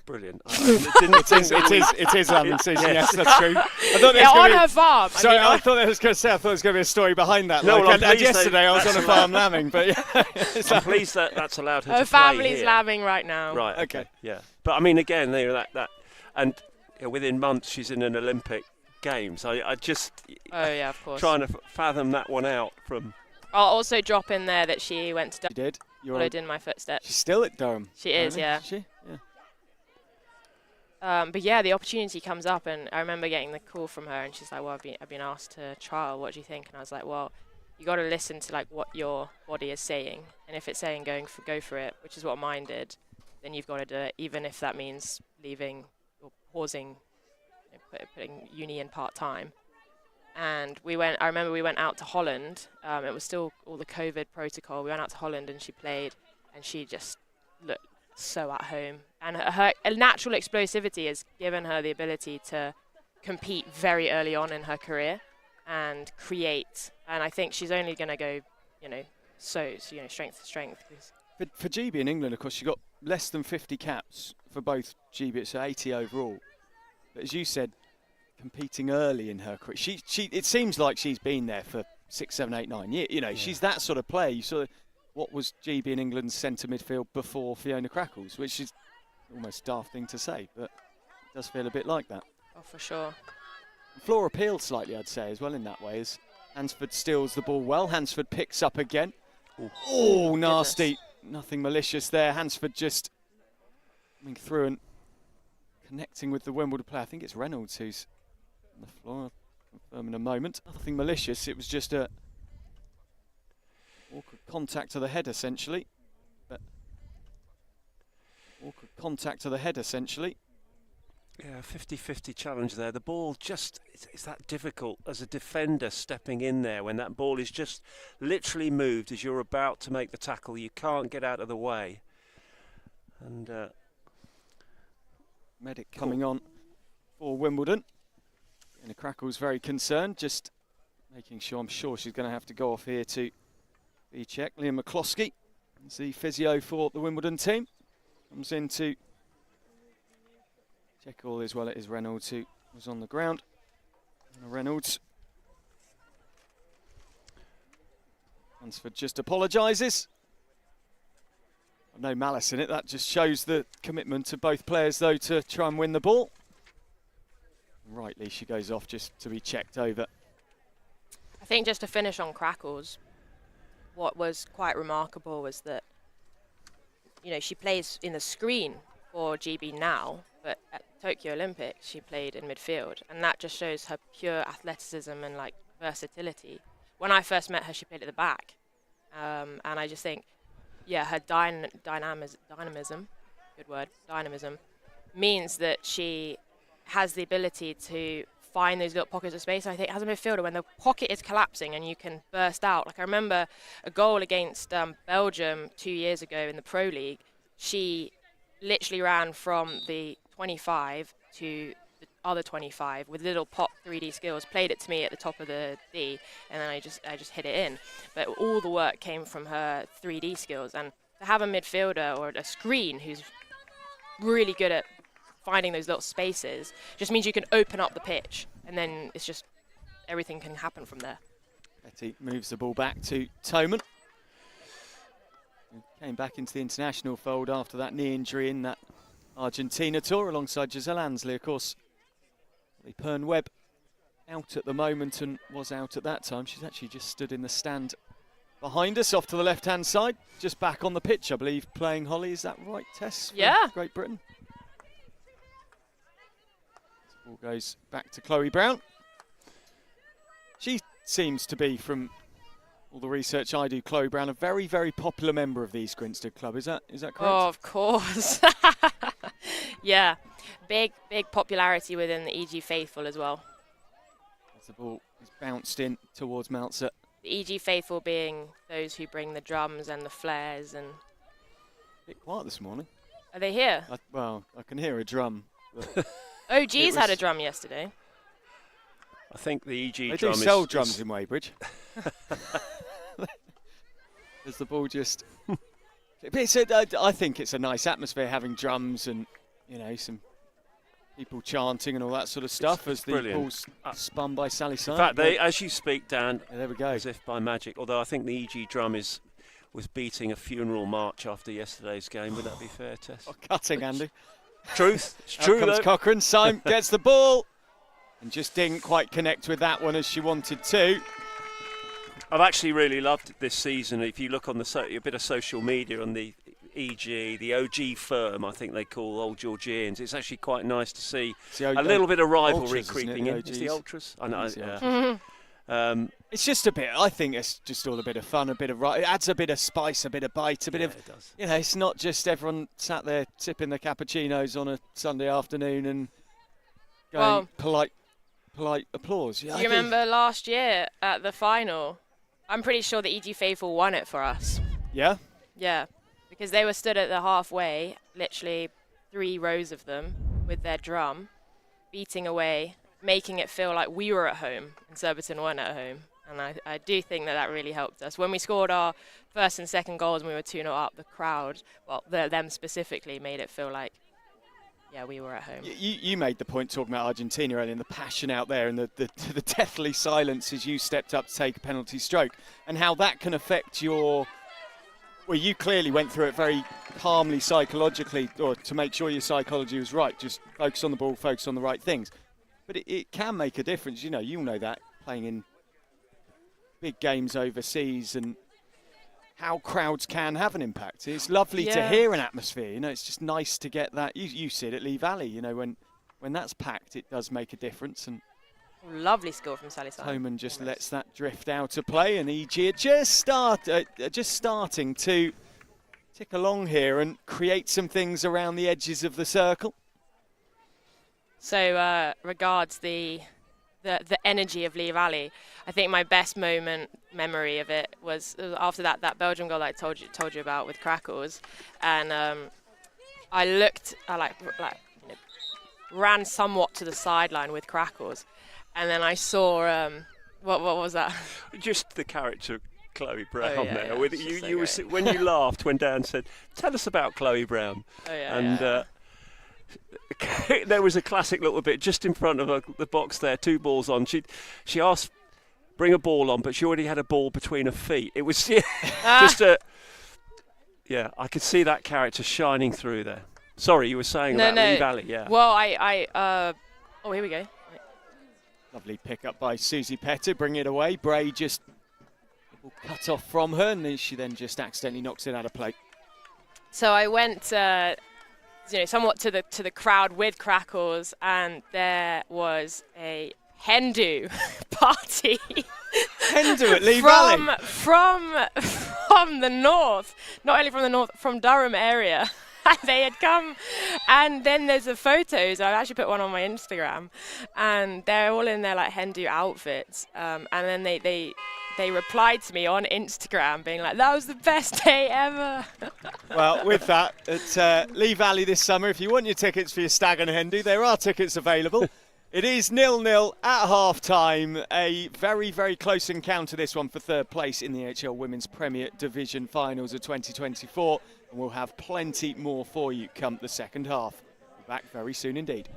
Speaker 2: brilliant.
Speaker 1: It is lambing season, yes, that's true. I thought there was
Speaker 5: Yeah,
Speaker 1: gonna
Speaker 5: on
Speaker 1: be-
Speaker 5: her farm.
Speaker 1: Sorry,
Speaker 5: I mean,
Speaker 1: I thought there was going to say. I thought there was going to be a story behind that.
Speaker 2: No,
Speaker 1: like,
Speaker 2: well, I'm
Speaker 1: and
Speaker 2: pleased
Speaker 1: yesterday I was on
Speaker 2: that's
Speaker 1: a farm lambing, but yeah.
Speaker 2: I'm pleased that that's allowed her
Speaker 5: her
Speaker 2: to play
Speaker 5: family's
Speaker 2: here.
Speaker 5: lambing right now.
Speaker 2: Right.
Speaker 1: Okay.
Speaker 2: Yeah. But I mean, again, you know, that, and you know, within months she's in an Olympic Games. I just
Speaker 5: Oh yeah, of course.
Speaker 2: trying to fathom that one out from.
Speaker 5: I'll also drop in there that she went to
Speaker 1: She did.
Speaker 5: followed in my footsteps.
Speaker 1: She's still at Durham.
Speaker 5: She is,
Speaker 1: apparently.
Speaker 5: yeah.
Speaker 1: Is she? Yeah.
Speaker 5: But yeah, the opportunity comes up, and I remember getting the call from her, and she's like, "Well, I've been asked to trial. What do you think?" And I was like, "Well, you got to listen to like what your body is saying, and if it's saying go for it, which is what mine did, then you've got to do it, even if that means leaving or pausing, you know, putting uni in part time." And I remember we went out to Holland. It was still all the COVID protocol. We went out to Holland, and she played, and she just looked so at home, and her natural explosivity has given her the ability to compete very early on in her career and create, and I think she's only going to go, strength to strength.
Speaker 1: For GB in England, of course, she got less than 50 caps for both GB, so 80 overall. But as you said, competing early in her career, it seems like she's been there for 6, 7, 8, 9 years. You know, she's that sort of player. You saw what was GB in England's centre midfield before Fiona Crackles, which is almost daft thing to say, but it does feel a bit like that.
Speaker 5: Oh, for sure.
Speaker 1: Floor appealed slightly, I'd say, as well in that way, as Hansford steals the ball well. Hansford picks up again. Oh, nasty. Nothing malicious there. Hansford just coming through and connecting with the Wimbledon player. I think it's Reynolds who's on the floor. I'll confirm in a moment. Nothing malicious. It was just a awkward contact to the head, essentially. But awkward contact to the head, essentially.
Speaker 2: Yeah, 50-50 challenge there. The ball just, it's that difficult as a defender stepping in there when that ball is just literally moved as you're about to make the tackle. You can't get out of the way. And
Speaker 1: Medic coming on for Wimbledon. And Crackle's very concerned, just making sure, I'm sure she's going to have to go off here to be checked. Liam McCloskey is the physio for the Wimbledon team. Comes in to check all is well. It is Reynolds who was on the ground. Reynolds. Hansford just apologises. No malice in it. That just shows the commitment of both players, though, to try and win the ball. Rightly, she goes off just to be checked over.
Speaker 5: I think just to finish on Crackles, what was quite remarkable was that, you know, she plays in the screen for GB now, but at Tokyo Olympics she played in midfield, and that just shows her pure athleticism and like versatility. When I first met her, she played at the back, and I just think, yeah, her dynamism, good word, dynamism, means that she has the ability to find those little pockets of space. And I think as a midfielder, when the pocket is collapsing and you can burst out, like I remember a goal against Belgium 2 years ago in the Pro League, she literally ran from the 25 to the other 25 with little pop 3D skills, played it to me at the top of the D, and then I just hit it in. But all the work came from her 3D skills, and to have a midfielder or a screen who's really good at finding those little spaces just means you can open up the pitch, and then it's just everything can happen from there.
Speaker 1: Betty moves the ball back to Toman. Came back into the international fold after that knee injury in that Argentina tour alongside Giselle Ansley. Of course, Pern Webb out at the moment and was out at that time. She's actually just stood in the stand behind us off to the left-hand side, just back on the pitch, I believe, playing Holly. Is that right, Tess?
Speaker 5: Yeah.
Speaker 1: Great Britain. Ball goes back to Chloe Brown. She seems to be, from all the research I do, Chloe Brown, a very, very popular member of the East Grinstead Club. Is that correct?
Speaker 5: Oh, of course. Yeah, big popularity within the EG faithful as well.
Speaker 1: As the ball is bounced in towards Meltzer.
Speaker 5: The EG faithful being those who bring the drums and the flares. And
Speaker 1: A bit quiet this morning.
Speaker 5: are they here?
Speaker 1: I can hear a drum.
Speaker 5: OG's had a drum yesterday.
Speaker 2: I think the EG
Speaker 1: They
Speaker 2: drum
Speaker 1: do sell
Speaker 2: is
Speaker 1: drums in Weybridge. As the ball just... I think it's a nice atmosphere having drums and, some people chanting and all that sort of stuff as the
Speaker 2: brilliant.
Speaker 1: ball's spun by Sally
Speaker 2: In
Speaker 1: Simon.
Speaker 2: fact, as you speak, Dan,
Speaker 1: Yeah, there we go.
Speaker 2: as if by magic, although I think the EG drum was beating a funeral march after yesterday's game. Would that be fair, Tess?
Speaker 1: Oh, cutting, Andy.
Speaker 2: Truth. It's
Speaker 1: Out
Speaker 2: true,
Speaker 1: comes
Speaker 2: though.
Speaker 1: Cochrane. Simon gets the ball and just didn't quite connect with that one as she wanted to.
Speaker 2: I've actually really loved this season. If you look on a bit of social media on the EG, the OG firm, I think they call Old Georgians, it's actually quite nice to see a little bit of rivalry
Speaker 1: Ultras, isn't it,
Speaker 2: creeping
Speaker 1: the
Speaker 2: in. It's the
Speaker 1: OGs?
Speaker 2: Ultras. I know.
Speaker 1: It's the
Speaker 2: Yeah.
Speaker 1: It's just a bit, I think it's just all a bit of fun, it adds a bit of spice, a bit of bite, a bit of,
Speaker 2: it does.
Speaker 1: it's not just everyone sat there tipping their cappuccinos on a Sunday afternoon and going polite applause. Yeah,
Speaker 5: Do you remember last year at the final? I'm pretty sure the EG faithful won it for us.
Speaker 1: Yeah?
Speaker 5: Yeah, because they were stood at the halfway, literally 3 rows of them with their drum, beating away, making it feel like we were at home and Surbiton weren't at home. And I do think that really helped us. When we scored our first and second goals and we were 2-0 up, the crowd, them specifically, made it feel like, yeah, we were at home.
Speaker 1: You made the point talking about Argentina earlier and the passion out there and the deathly silence as you stepped up to take a penalty stroke and how that can affect your... Well, you clearly went through it very calmly psychologically, or to make sure your psychology was right. Just focus on the ball, focus on the right things. But it can make a difference. You'll know that, playing in big games overseas and how crowds can have an impact. It's lovely to hear an atmosphere. It's just nice to get that. You see it at Lee Valley. When that's packed, it does make a difference. And
Speaker 5: Lovely score from Sally Simon.
Speaker 1: Homan just lets that drift out of play, and EG are just starting to tick along here and create some things around the edges of the circle.
Speaker 5: So regards the energy of Lee Valley, I think my best memory of it was after that Belgium goal I told you about with Crackles, and I ran somewhat to the sideline with Crackles, and then I saw what was that?
Speaker 2: Just the character Chloe Brown
Speaker 5: Oh, yeah,
Speaker 2: there.
Speaker 5: yeah,
Speaker 2: With
Speaker 5: it's
Speaker 2: you,
Speaker 5: just so
Speaker 2: you were
Speaker 5: great.
Speaker 2: when you laughed when Dan said, "Tell us about Chloe Brown."
Speaker 5: Oh yeah.
Speaker 2: And there was a classic little bit just in front of the box there, 2 balls on. She asked, bring a ball on, but she already had a ball between her feet. It was just I could see that character shining through there. Sorry, you were saying about Lee Valley, yeah.
Speaker 5: Well, here we go.
Speaker 1: Lovely pick up by Susie Petter, bring it away. Bray just cut off from her, and she then just accidentally knocks it out of play.
Speaker 5: So I went, somewhat to the crowd with Crackles, and there was a hen do party.
Speaker 1: Hen do at Lee Valley?
Speaker 5: From the north, not only from the north, from Durham area. They had come, and then there's the photos. I've actually put one on my Instagram, and they're all in their hen do outfits. And then they replied to me on Instagram, being like, "That was the best day ever."
Speaker 1: Well, with that, at Lee Valley this summer, if you want your tickets for your stag and hen do, there are tickets available. It is 0-0 at half-time. A very, very close encounter, this one, for third place in the AHL Women's Premier Division Finals of 2024. And we'll have plenty more for you come the second half. We'll be back very soon indeed.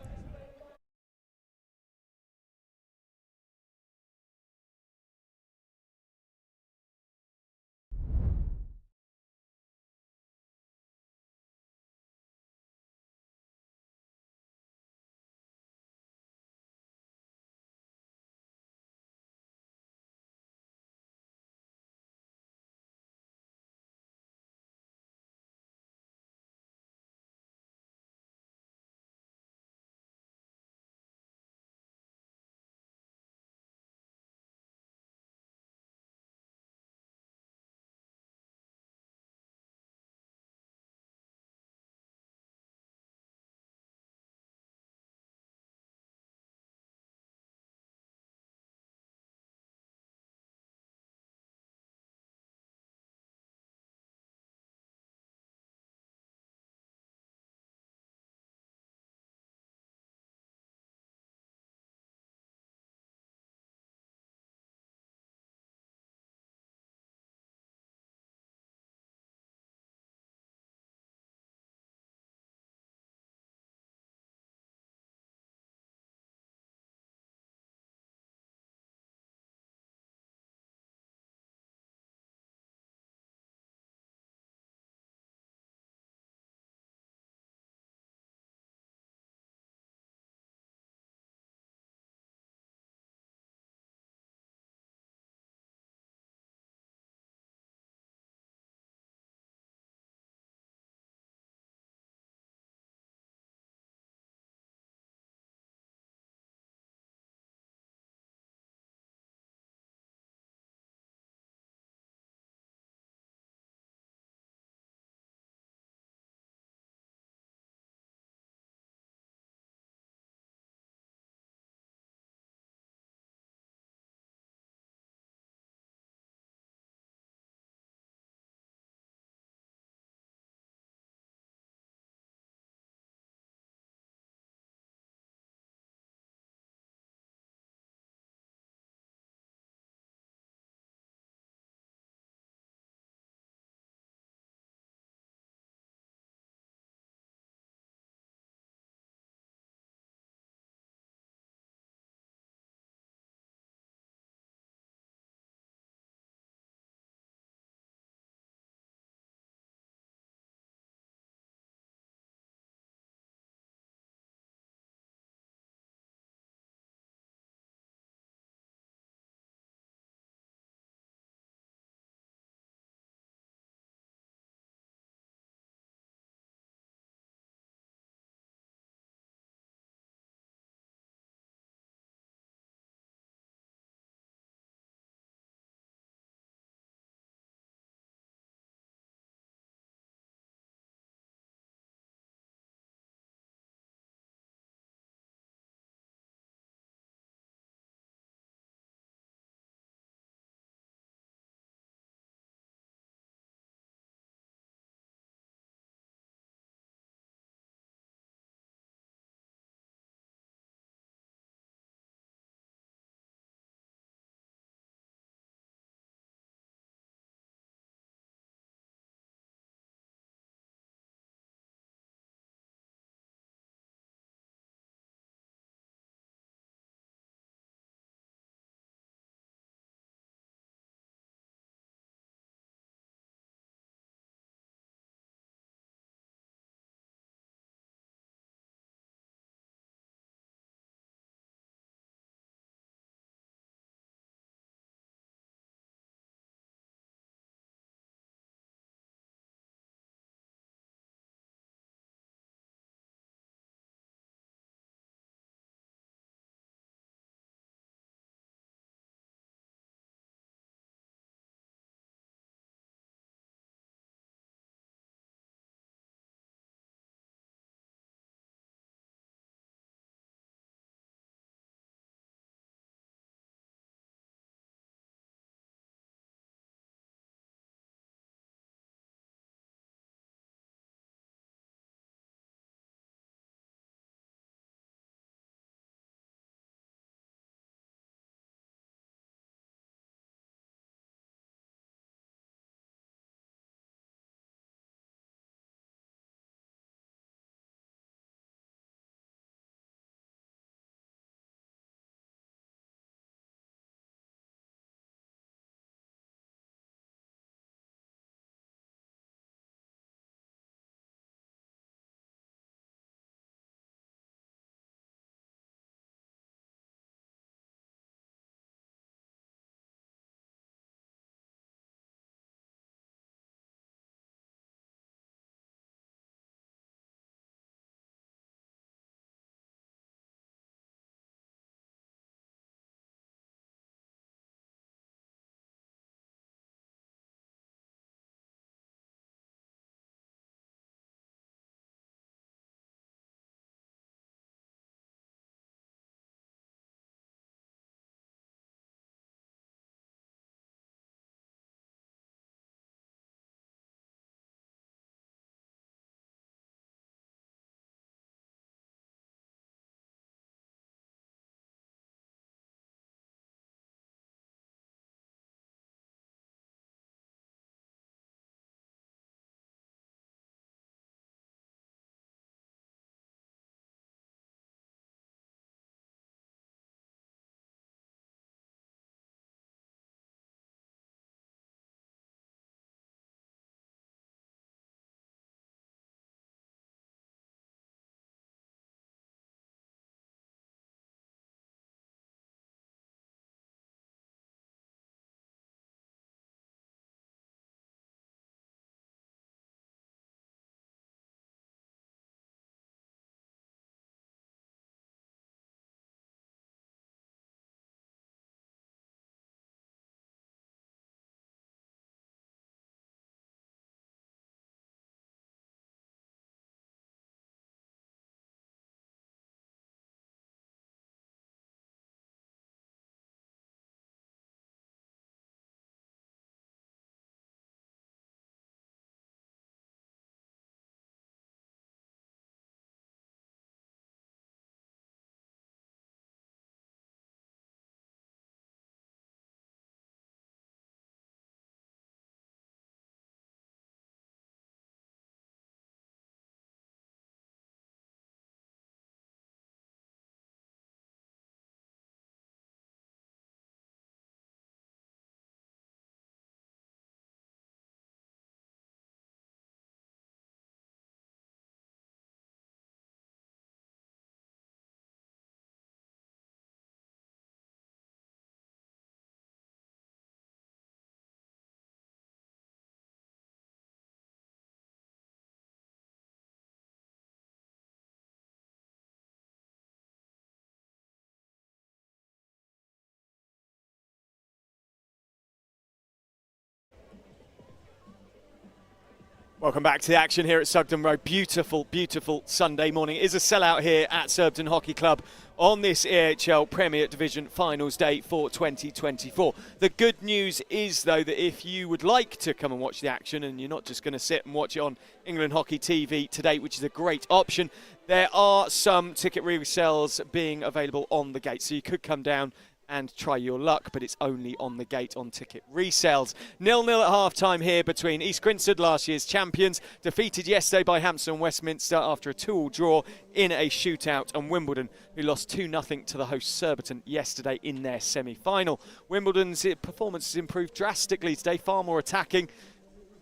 Speaker 1: Welcome back to the action here at Sugden Road. Beautiful, beautiful Sunday morning. It is a sellout here at Surbiton Hockey Club on this EHL Premier Division Finals Day for 2024. The good news is, though, that if you would like to come and watch the action and you're not just going to sit and watch it on England Hockey TV today, which is a great option, there are some ticket resales being available on the gate. So you could come down and try your luck, but it's only on the gate on ticket resales. 0-0 at half-time here between East Grinstead, last year's champions, defeated yesterday by Hampstead and Westminster after a 2-2 draw in a shootout, and Wimbledon, who lost 2-0 to the host Surbiton yesterday in their semi-final. Wimbledon's performance has improved drastically today, far more attacking.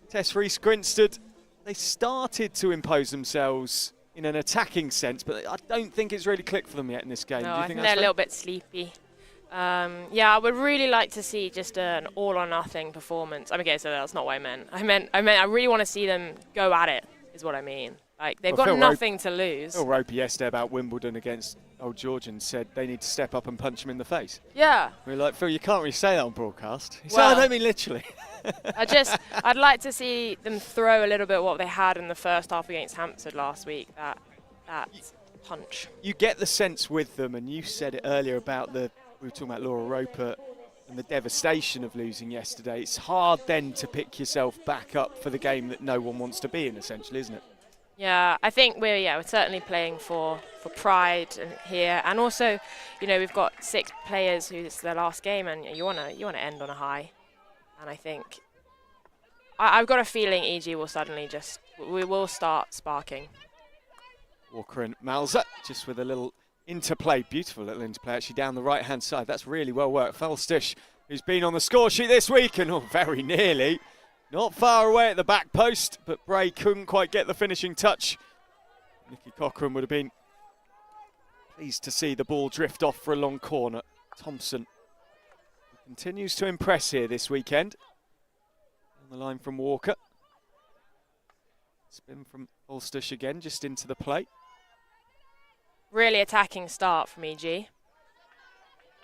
Speaker 1: Test for East Grinstead, they started to impose themselves in an attacking sense, but I don't think it's really clicked for them yet in this game.
Speaker 5: No,
Speaker 1: Do you
Speaker 5: I
Speaker 1: think
Speaker 5: think
Speaker 1: that's
Speaker 5: they're a
Speaker 1: fair?
Speaker 5: little bit sleepy. Yeah, I would really like to see just an all-or-nothing performance. Okay, so that's not what I meant. I meant I really want to see them go at it, is what I mean. Like, they've
Speaker 1: Well,
Speaker 5: got
Speaker 1: Phil
Speaker 5: nothing to lose.
Speaker 1: Phil Roper yesterday about Wimbledon against Old Georgian said they need to step up and punch him in the face.
Speaker 5: Yeah.
Speaker 1: We're like, Phil, you can't really say that on broadcast. He said,
Speaker 5: Well-
Speaker 1: I don't mean literally.
Speaker 5: I'd like to see them throw a little bit what they had in the first half against Hampstead last week, that punch.
Speaker 1: You get the sense with them, and you said it earlier about we were talking about Laura Roper and the devastation of losing yesterday. It's hard then to pick yourself back up for the game that no one wants to be in, essentially, isn't it?
Speaker 5: Yeah, I think we're certainly playing for pride here, and also, we've got 6 players who it's their last game, and you wanna end on a high, and I think I've got a feeling EG will suddenly we will start sparking.
Speaker 1: Walker and Malza just with a little interplay, beautiful little interplay actually down the right hand side. That's really well worked. Falstish, who's been on the score sheet this week, and very nearly. Not far away at the back post, but Bray couldn't quite get the finishing touch. Nicky Cochran would have been pleased to see the ball drift off for a long corner. Thompson continues to impress here this weekend. On the line from Walker. Spin from Falstish again, just into the plate.
Speaker 5: Really attacking start from EG.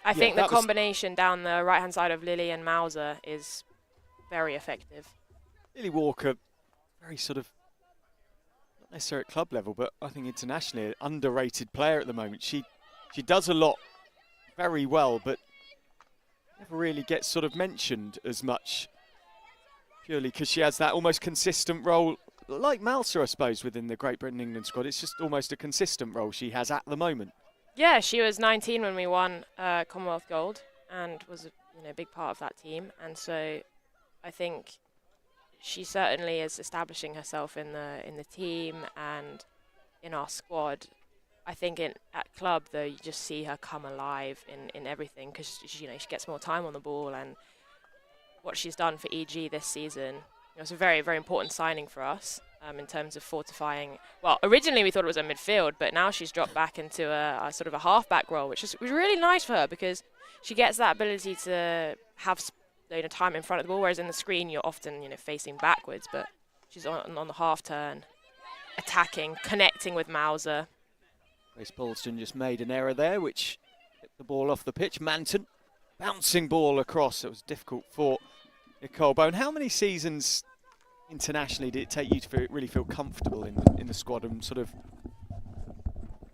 Speaker 5: I think the combination down the right-hand side of Lily and Mauser is very effective.
Speaker 1: Lily Walker, very sort of, not necessarily at club level, but I think internationally, an underrated player at the moment. She does a lot very well, but never really gets sort of mentioned as much, purely because she has that almost consistent role, like Malsa, I suppose, within the Great Britain England squad. It's just almost a consistent role she has at the moment.
Speaker 5: Yeah, she was 19 when we won Commonwealth Gold and was a big part of that team. And so I think she certainly is establishing herself in the team and in our squad. I think at club, though, you just see her come alive in everything because she gets more time on the ball, and what she's done for EG this season. It's a very, very important signing for us in terms of fortifying. Well, originally we thought it was a midfield, but now she's dropped back into a sort of a half-back role, which was really nice for her because she gets that ability to have time in front of the ball, whereas in the screen you're often facing backwards. But she's on the half turn, attacking, connecting with Mauser.
Speaker 1: Grace Balston just made an error there, which hit the ball off the pitch. Manton, bouncing ball across. It was difficult for Nicole Bone. How many seasons internationally did it take you to really feel comfortable in the squad, and sort of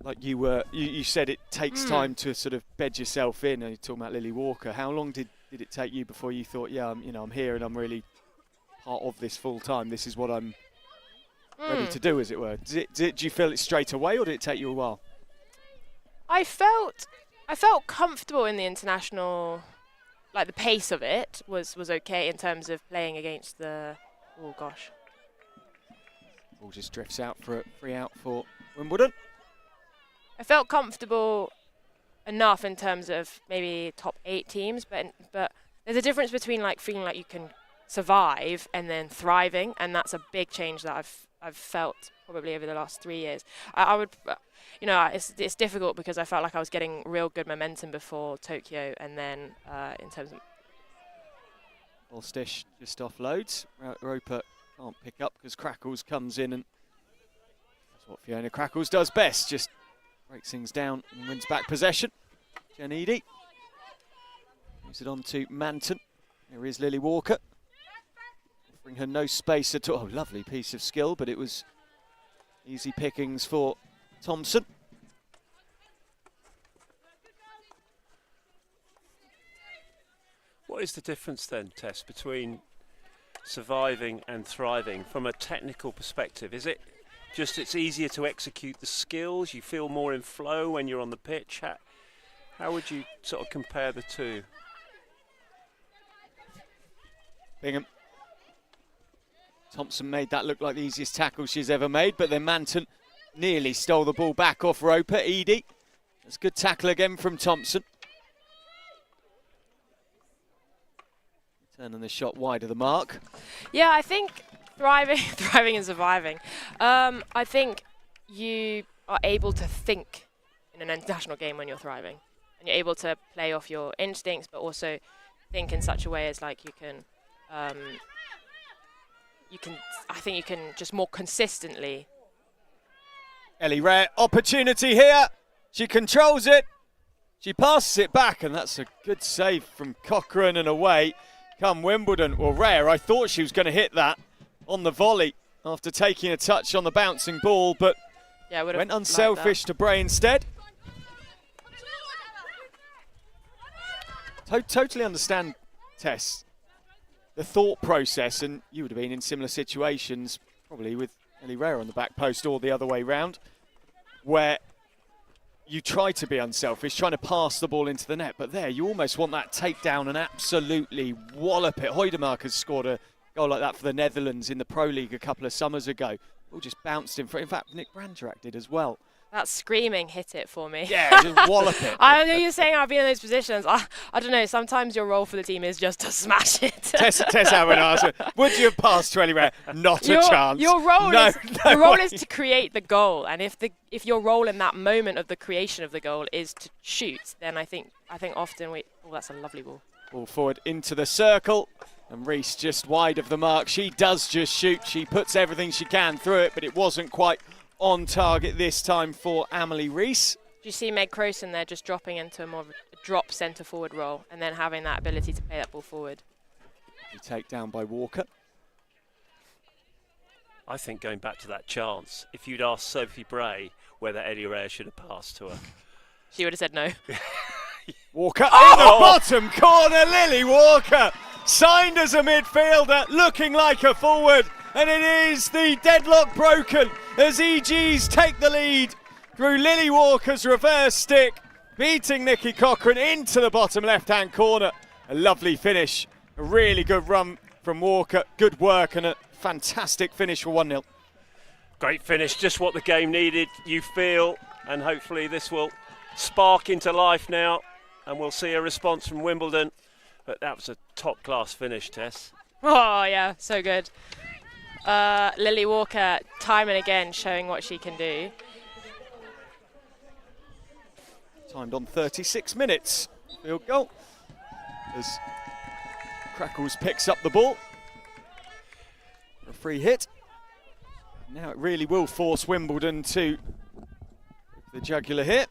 Speaker 1: like you said it takes time to sort of bed yourself in, and you're talking about Lily Walker. How long did it take you before you thought, yeah, I'm here and I'm really part of this full time, this is what I'm ready to do, as it were? Did you feel it straight away, or did it take you a while?
Speaker 5: I felt comfortable in the international. Like, the pace of it was okay in terms of playing against the... Oh, gosh.
Speaker 1: Ball just drifts out for a free out for Wimbledon.
Speaker 5: I felt comfortable enough in terms of maybe top 8 teams, but there's a difference between, like, feeling like you can survive and then thriving, and that's a big change that I've felt probably over the last 3 years. I would... it's difficult because I felt like I was getting real good momentum before Tokyo, and then in terms of...
Speaker 1: Falstish just offloads. Roper can't pick up because Crackles comes in, and that's what Fiona Crackles does best. Just breaks things down and wins back possession. Jen Eady moves it on to Manton. Here is Lily Walker. Offering her no space at all. Oh, lovely piece of skill, but it was easy pickings for Thompson.
Speaker 2: What is the difference then, Tess, between surviving and thriving from a technical perspective? Is it just it's easier to execute the skills? You feel more in flow when you're on the pitch? How would you sort of compare the two?
Speaker 1: Bingham. Thompson made that look like the easiest tackle she's ever made, but then Manton nearly stole the ball back off Roper. Edie. That's a good tackle again from Thompson. Turning the shot wide of the mark.
Speaker 5: Yeah, I think thriving and surviving. I think you are able to think in an international game when you're thriving. And you're able to play off your instincts, but also think in such a way as like you can, I think you can just more consistently.
Speaker 1: Ellie Rare, opportunity here. She controls it. She passes it back, and that's a good save from Cochrane and away. Come Wimbledon. Well, Rare, I thought she was going to hit that on the volley after taking a touch on the bouncing ball, but
Speaker 5: Yeah,
Speaker 1: went unselfish to Bray instead. Totally understand, Tess, the thought process, and you would have been in similar situations, probably with Ellie Rare on the back post or the other way round, where you try to be unselfish, trying to pass the ball into the net, but there you almost want that takedown and absolutely wallop it. Hoydemark scored a goal like that for the Netherlands in the Pro League a couple of summers ago. All just bounced in front. In fact, Nick Brandrack did as well.
Speaker 5: That screaming hit it for me.
Speaker 1: Yeah, just wallop it.
Speaker 5: I know you're saying I've been in those positions. I don't know. Sometimes your role for the team is just to smash it.
Speaker 1: Tess Alwyn asked, would you have passed to Ellie Rare? Not a chance.
Speaker 5: Your role
Speaker 1: way.
Speaker 5: is to create the goal, and if your role in that moment of the creation of the goal is to shoot, then I think often we. Oh, that's a lovely ball.
Speaker 1: Ball forward into the circle, and Reese just wide of the mark. She does just shoot. She puts everything she can through it, but it wasn't quite on target this time for Amelie Reese.
Speaker 5: Do you see Meg Crowson there just dropping into more of a drop centre forward role and then having that ability to play that ball forward?
Speaker 1: Take down by Walker.
Speaker 2: I think going back to that chance, if you'd asked Sophie Bray whether Ellie Rare should have passed to her,
Speaker 5: she would have said no.
Speaker 1: Walker in the bottom corner. Lily Walker signed as a midfielder, looking like a forward, and it is the deadlock broken as EGs take the lead through Lily Walker's reverse stick, beating Nikki Cochrane into the bottom left-hand corner. A lovely finish, a really good run from Walker, good work, and a fantastic finish for 1-0.
Speaker 2: great finish, just what the game needed, you feel, and hopefully this will spark into life now, and we'll see a response from Wimbledon. But that was a top-class finish, Tess.
Speaker 5: Oh, yeah, so good. Lily Walker, time and again, showing what she can do.
Speaker 1: Timed on 36 minutes. Field goal. As Crackles picks up the ball. A free hit. Now it really will force Wimbledon to the jugular here.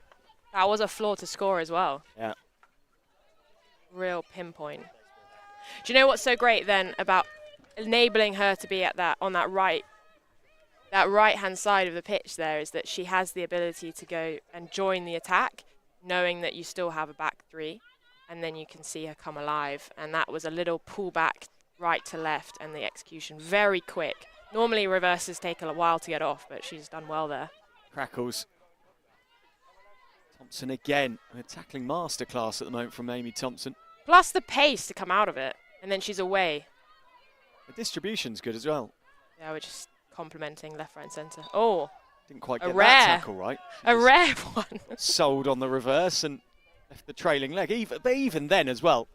Speaker 5: That was a flaw to score as well.
Speaker 1: Yeah.
Speaker 5: Real pinpoint. Do you know what's so great then about enabling her to be at on that right-hand side of the pitch there is that she has the ability to go and join the attack, knowing that you still have a back three, and then you can see her come alive. And that was a little pull back right to left, and the execution very quick. Normally reverses take a while to get off, but she's done well there.
Speaker 1: Crackles. Thompson again. A tackling masterclass at the moment from Amy Thompson.
Speaker 5: Plus the pace to come out of it, and then she's away.
Speaker 1: The distribution's good as well.
Speaker 5: Yeah, we're just complimenting left, right, and centre. Oh,
Speaker 1: Didn't quite
Speaker 5: A
Speaker 1: get
Speaker 5: rare.
Speaker 1: that tackle right.
Speaker 5: a rare one.
Speaker 1: Sold on the reverse and left the trailing leg. But even then as well,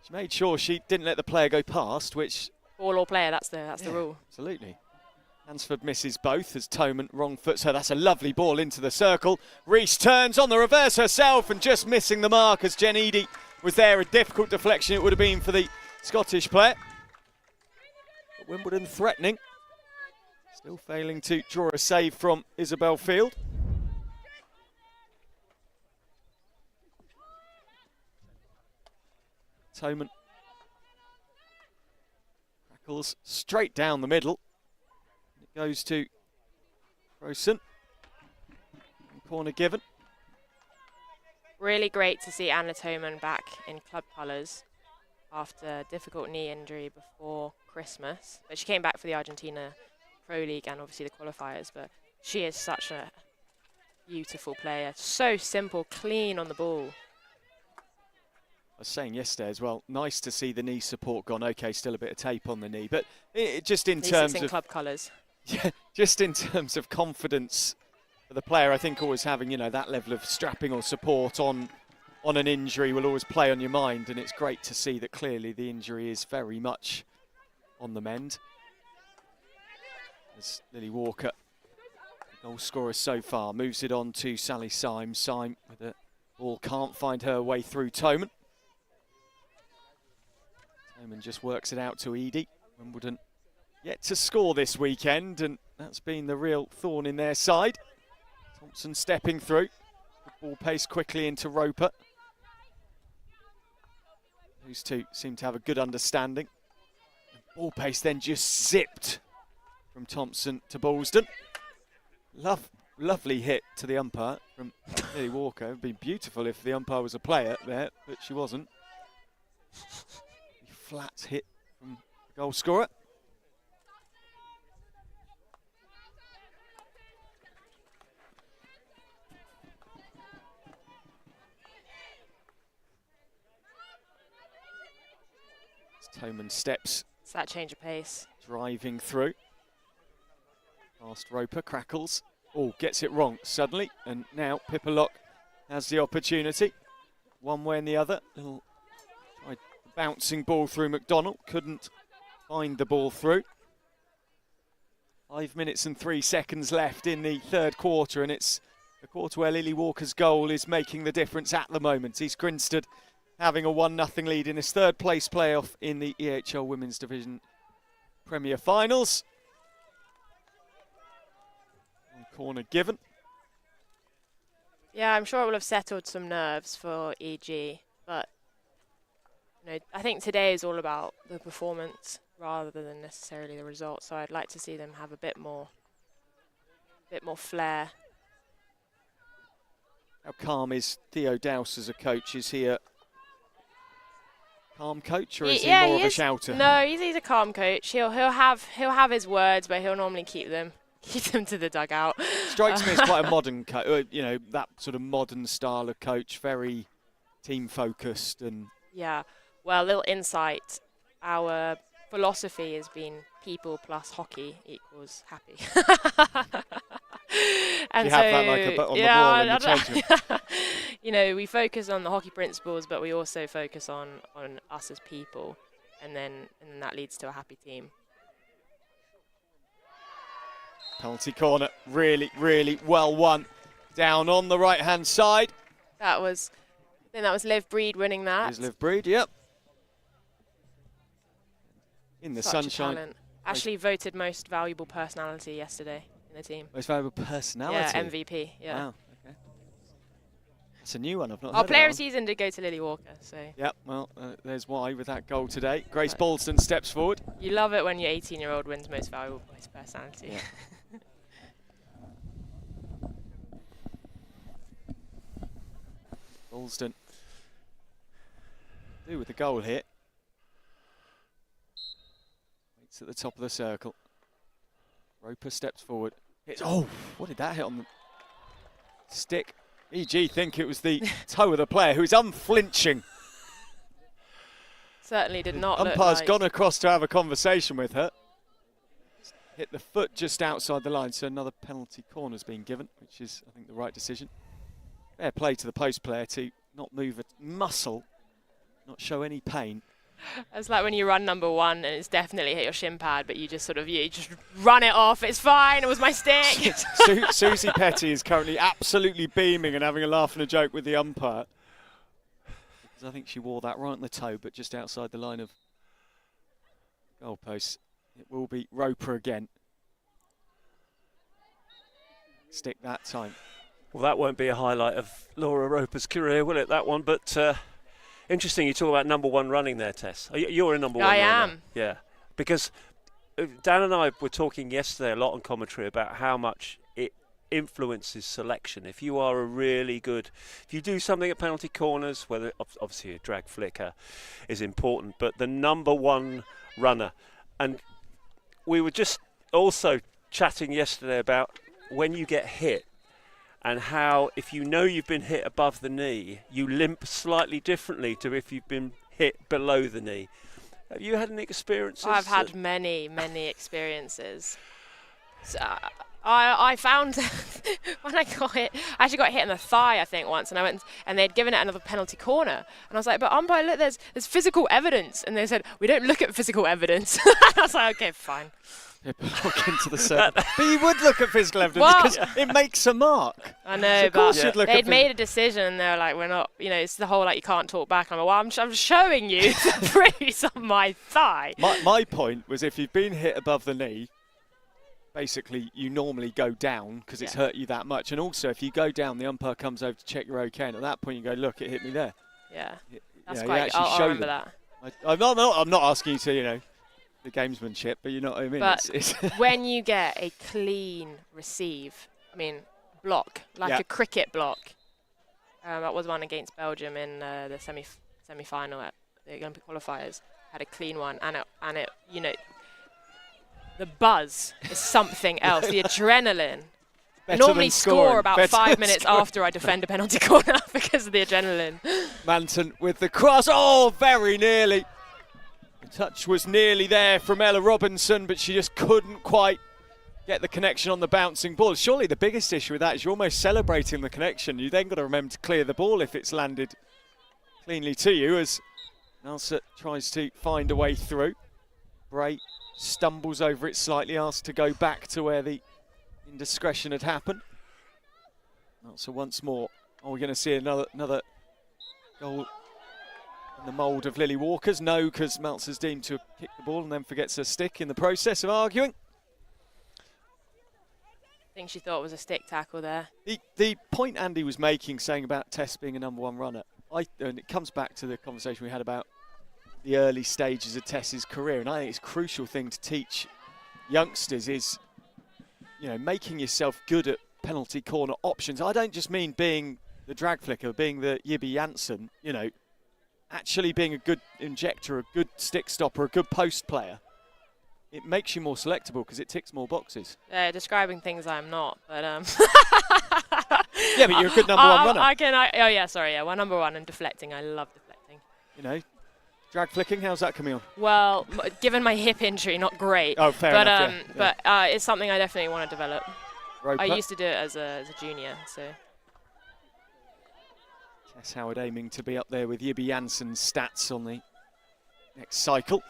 Speaker 1: she made sure she didn't let the player go past, which...
Speaker 5: Ball or player, that's the rule.
Speaker 1: Absolutely. Hansford misses both as Toman wrong foots her. That's a lovely ball into the circle. Reese turns on the reverse herself and just missing the mark as Jen Eadie was there. A difficult deflection it would have been for the Scottish player. But Wimbledon threatening. Still failing to draw a save from Isabel Field. Toman. Crackles straight down the middle. It goes to Rosen. Corner given.
Speaker 5: Really great to see Anna Toman back in club colours after a difficult knee injury before Christmas. But she came back for the Argentina Pro League and obviously the qualifiers. But she is such a beautiful player. So simple, clean on the ball.
Speaker 1: I was saying yesterday as well, nice to see the knee support gone. Okay, still a bit of tape on the knee, but just in terms
Speaker 5: in
Speaker 1: of
Speaker 5: club colours.
Speaker 1: Yeah, just in terms of confidence for the player, I think always having, you know, that level of strapping or support on an injury will always play on your mind, and it's great to see that clearly the injury is very much on the mend. As Lily Walker, the goal scorer so far, moves it on to Sally Symes. Symes with the ball can't find her way through Toman. Toman just works it out to Edie. Wimbledon yet to score this weekend, and that's been the real thorn in their side. Thompson stepping through. The ball paced quickly into Roper. Those two seem to have a good understanding. The ball pace then just zipped from Thompson to Ballston. Lovely hit to the umpire from Lily Walker. It would be beautiful if the umpire was a player there, but she wasn't. Flat hit from the goal scorer. Toman steps.
Speaker 5: It's that change of pace.
Speaker 1: Driving through. Past Roper, Crackles. Oh, gets it wrong suddenly. And now Pippa Lock has the opportunity. One way and the other. Little bouncing ball through McDonald. Couldn't find the ball through. 5 minutes and 3 seconds left in the third quarter. And it's a quarter where Lily Walker's goal is making the difference at the moment. East Grinstead having a 1-0 lead in his third place playoff in the EHL Women's Division Premier Finals. One corner given.
Speaker 5: Yeah, I'm sure it will have settled some nerves for EG, but you know, I think today is all about the performance rather than necessarily the result. So I'd like to see them have a bit more flair.
Speaker 1: How calm is Theo Dowse as a coach? Is he a calm coach, or is he more of a shouter?
Speaker 5: No, he's a calm coach. He'll have his words, but he'll normally keep them to the dugout.
Speaker 1: Strikes me as quite a modern coach. You know, that sort of modern style of coach, very team focused and.
Speaker 5: Yeah. Well, little insight. Our philosophy has been people plus hockey equals happy. And
Speaker 1: you have that like a bit on the ball in the change room.
Speaker 5: You know, we focus on the hockey principles, but we also focus on us as people, and then that leads to a happy team.
Speaker 1: Penalty corner, really, really well won. Down on the right-hand side.
Speaker 5: I think that was Liv Breed winning that.
Speaker 1: Here's Liv Breed, yep. In the
Speaker 5: Such
Speaker 1: sunshine.
Speaker 5: a talent. Actually voted most valuable personality yesterday in the team.
Speaker 1: Most valuable personality?
Speaker 5: Yeah, MVP, yeah.
Speaker 1: Wow, okay. That's a new one, I've not
Speaker 5: Our
Speaker 1: heard
Speaker 5: player
Speaker 1: of
Speaker 5: of the season did go to Lily Walker, so.
Speaker 1: Yep, well, there's why with that goal today. Grace Ballston steps forward.
Speaker 5: You love it when your 18-year-old wins most valuable personality.
Speaker 1: Yeah. Ballston do with the goal here. Waits at the top of the circle. Roper steps forward. Oh, what did that hit on the stick? EG think it was the toe of the player who's unflinching.
Speaker 5: Certainly did not look
Speaker 1: Umpire's
Speaker 5: like.
Speaker 1: gone across to have a conversation with her. Hit the foot just outside the line, so another penalty corner's been given, which is, I think, the right decision. Fair play to the post player to not move a muscle, not show any pain.
Speaker 5: It's like when you run number one and it's definitely hit your shin pad, but you just you just run it off. It's fine. It was my stick.
Speaker 1: Susie Petty is currently absolutely beaming and having a laugh and a joke with the umpire, because I think she wore that right on the toe, but just outside the line of goalposts. It will be Roper again. Stick that time.
Speaker 2: Well, that won't be a highlight of Laura Roper's career, will it, that one? But interesting, you talk about number one running there, Tess. You're in number one.
Speaker 5: I am.
Speaker 2: Yeah. because Dan and I were talking yesterday a lot on commentary about how much it influences selection. If you are a really good, if you do something at penalty corners, whether obviously a drag flicker is important, but the number one runner. And we were just also chatting yesterday about when you get hit and how if you know you've been hit above the knee, you limp slightly differently to if you've been hit below the knee. Have you had any experiences?
Speaker 5: I've had many experiences. So, I found when I got hit, I actually got hit in the thigh, I think, once, and I went and they'd given it another penalty corner, and I was like, "But umpire, look, there's physical evidence," and they said, "We don't look at physical evidence." I was like, "Okay, fine."
Speaker 1: Look into the circle. But you would look at physical evidence because it makes a mark.
Speaker 5: I know,
Speaker 1: so of course
Speaker 5: but
Speaker 1: you'd look
Speaker 5: they'd
Speaker 1: at
Speaker 5: made a decision, and they're like, "We're not, it's the whole like you can't talk back." And I'm like, "Well, I'm showing you the bruise on my thigh."
Speaker 1: My point was if you've been hit above the knee, basically you normally go down because it's hurt you that much. And also if you go down, the umpire comes over to check you're okay. And at that point you go, look, it hit me there.
Speaker 5: Yeah, that's
Speaker 1: you
Speaker 5: quite. I'll remember that.
Speaker 1: I'm not asking you to, the gamesmanship, but you know what I mean.
Speaker 5: But
Speaker 1: it's
Speaker 5: when you get a clean block, like a cricket block, that was one against Belgium in the semi-final at the Olympic qualifiers. Had a clean one, and it the buzz is something else. The adrenaline. I normally score about 5 minutes after I defend a penalty corner because of the adrenaline.
Speaker 1: Manton with the cross. Oh, very nearly. The touch was nearly there from Ella Robinson, but she just couldn't quite get the connection on the bouncing ball. Surely the biggest issue with that is you're almost celebrating the connection. You then got to remember to clear the ball if it's landed cleanly to you, as Nelson tries to find a way through. Bray stumbles over it slightly, asked to go back to where the indiscretion had happened. So once more, are we going to see another goal in the mould of Lily Walker's? No, because Meltzer's deemed to have kicked the ball and then forgets her stick in the process of arguing.
Speaker 5: I think she thought it was a stick tackle there.
Speaker 1: The point Andy was making, saying about Tess being a number one runner, and it comes back to the conversation we had about the early stages of Tess's career, and I think it's a crucial thing to teach youngsters is, making yourself good at penalty corner options. I don't just mean being the drag flicker, being the Yibby Janssen, actually being a good injector, a good stick stopper, a good post player. It makes you more selectable because it ticks more boxes.
Speaker 5: Describing things I'm not, but
Speaker 1: yeah, but you're a good number one runner.
Speaker 5: Well, number one and deflecting. I love deflecting.
Speaker 1: Drag flicking, how's that coming on?
Speaker 5: Well, given my hip injury, not great.
Speaker 1: Oh, fair enough.
Speaker 5: But it's something I definitely want to develop.
Speaker 1: Roper.
Speaker 5: I used to do it as a junior, so.
Speaker 1: Tess Howard aiming to be up there with Yibby Janssen's stats on the next cycle.